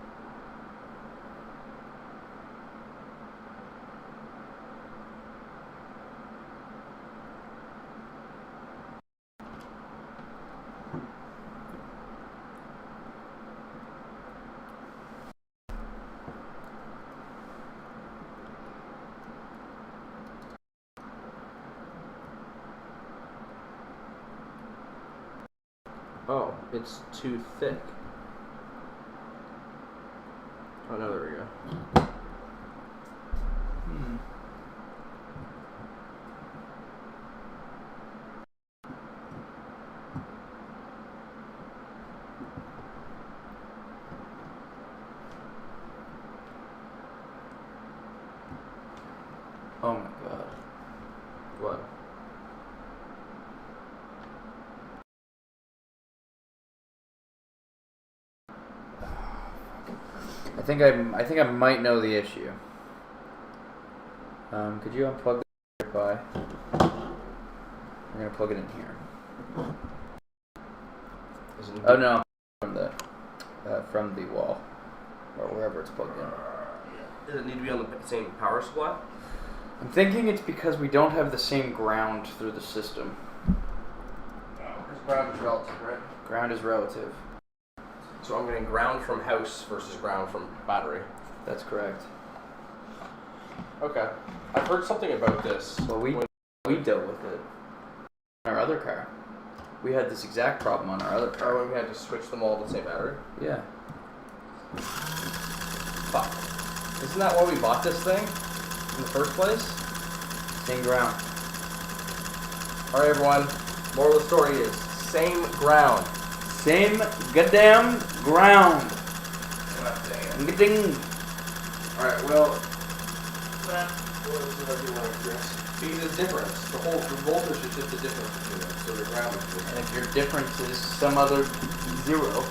[SPEAKER 3] Oh, it's too thick. Oh no, there we go.
[SPEAKER 2] Oh my god.
[SPEAKER 3] What?
[SPEAKER 2] I think I might know the issue. Could you unplug the Pi? We're gonna plug it in here. Oh no, from the wall or wherever it's plugged in.
[SPEAKER 3] Does it need to be on the same power supply?
[SPEAKER 2] I'm thinking it's because we don't have the same ground through the system.
[SPEAKER 3] Because ground is relative, right?
[SPEAKER 2] Ground is relative.
[SPEAKER 3] So I'm getting ground from house versus ground from battery.
[SPEAKER 2] That's correct.
[SPEAKER 3] Okay. I've heard something about this.
[SPEAKER 2] Well, we dealt with it on our other car. We had this exact problem on our other car.
[SPEAKER 3] When we had to switch them all to the same battery?
[SPEAKER 2] Yeah.
[SPEAKER 3] Fuck. Isn't that why we bought this thing in the first place?
[SPEAKER 2] Same ground.
[SPEAKER 3] Alright, everyone. Moral of the story is same ground.
[SPEAKER 2] Same goddamn ground.
[SPEAKER 3] God damn.
[SPEAKER 2] Ding.
[SPEAKER 3] Alright, well, what else did I do want to address? Because it's difference. The voltage is just the difference between them. So the ground is different.
[SPEAKER 2] And if your difference is some other zero,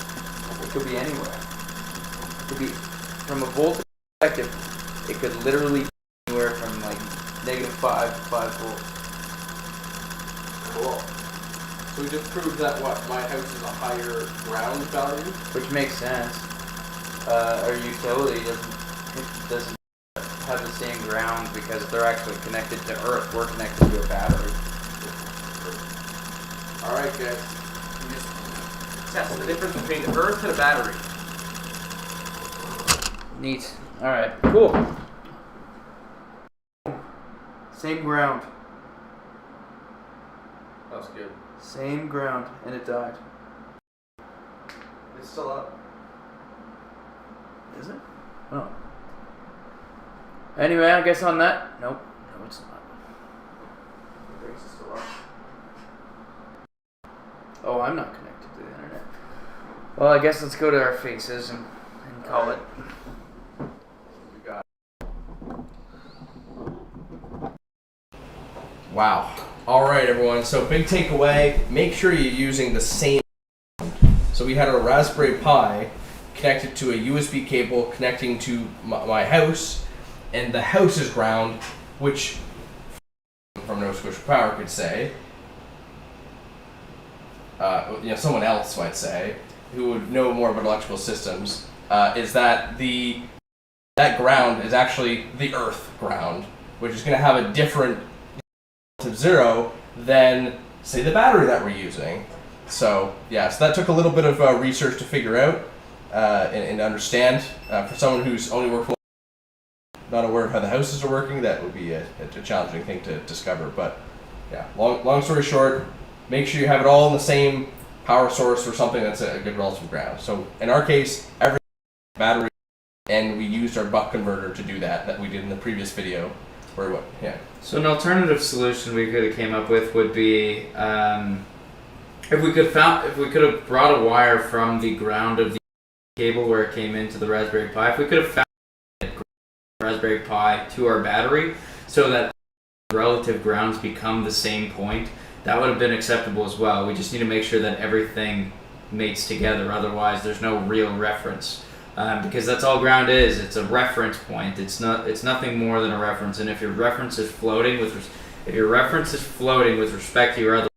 [SPEAKER 2] it could be anywhere. It could be from a voltage perspective. It could literally be anywhere from like -5 to 5 volts.
[SPEAKER 3] Cool. So we just proved that my house is a higher ground value?
[SPEAKER 2] Which makes sense. Our utility doesn't have the same ground because they're actually connected to Earth. We're connected to a battery.
[SPEAKER 3] Alright guys, we just test the difference between the Earth and a battery.
[SPEAKER 2] Neat. Alright, cool. Same ground.
[SPEAKER 3] That was good.
[SPEAKER 2] Same ground, and it died.
[SPEAKER 3] It's still up.
[SPEAKER 2] Is it? Oh. Anyway, I guess on that, nope. No, it's not.
[SPEAKER 3] I think it's still up.
[SPEAKER 2] Oh, I'm not connected to the internet. Well, I guess let's go to our faces and call it.
[SPEAKER 3] We got. Wow. Alright everyone, so big takeaway, make sure you're using the same. So we had a Raspberry Pi connected to a USB cable connecting to my house, and the house's ground, which from Nova Scotia Power could say, someone else might say, who would know more about electrical systems, is that that ground is actually the Earth ground, which is going to have a different to zero than, say, the battery that we're using. So, yeah, so that took a little bit of research to figure out and understand. For someone who's only worked for not aware of how the houses are working, that would be a challenging thing to discover. But, yeah, long story short, make sure you have it all in the same power source or something that's a good relative ground. So, in our case, every battery, and we used our buck converter to do that we did in the previous video. Or what? Yeah.
[SPEAKER 2] So an alternative solution we could have came up with would be if we could have brought a wire from the ground of the cable where it came into the Raspberry Pi. If we could have found the Raspberry Pi to our battery so that relative grounds become the same point, that would have been acceptable as well. We just need to make sure that everything mates together. Otherwise, there's no real reference. Because that's all ground is. It's a reference point. It's nothing more than a reference. And if your reference is floating with respect to your other,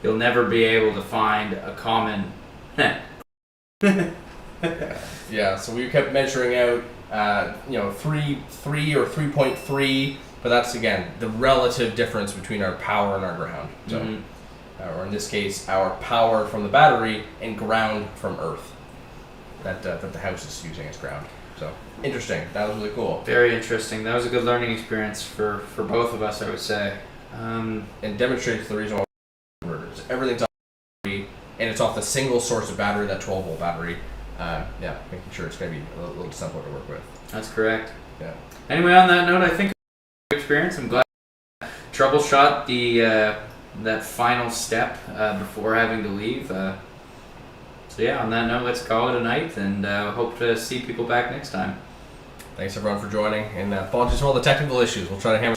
[SPEAKER 2] you'll never be able to find a common.
[SPEAKER 3] Yeah. So we kept measuring out, 3 or 3.3, but that's again the relative difference between our power and our ground. So, or in this case, our power from the battery and ground from Earth. That the house is using as ground. So, interesting. That was really cool.
[SPEAKER 2] Very interesting. That was a good learning experience for both of us, I would say.
[SPEAKER 3] And demonstrates the reason why converters. Everything's off the battery, and it's off the single source of battery, that 12-volt battery. Making sure it's going to be a little simpler to work with.
[SPEAKER 2] That's correct.
[SPEAKER 3] Yeah.
[SPEAKER 2] Anyway, on that note, I think experience. I'm glad I troubleshot that final step before having to leave. So yeah, on that note, let's call it a night, and hope to see people back next time.
[SPEAKER 3] Thanks everyone for joining, and apologies for all the technical issues. We'll try to hammer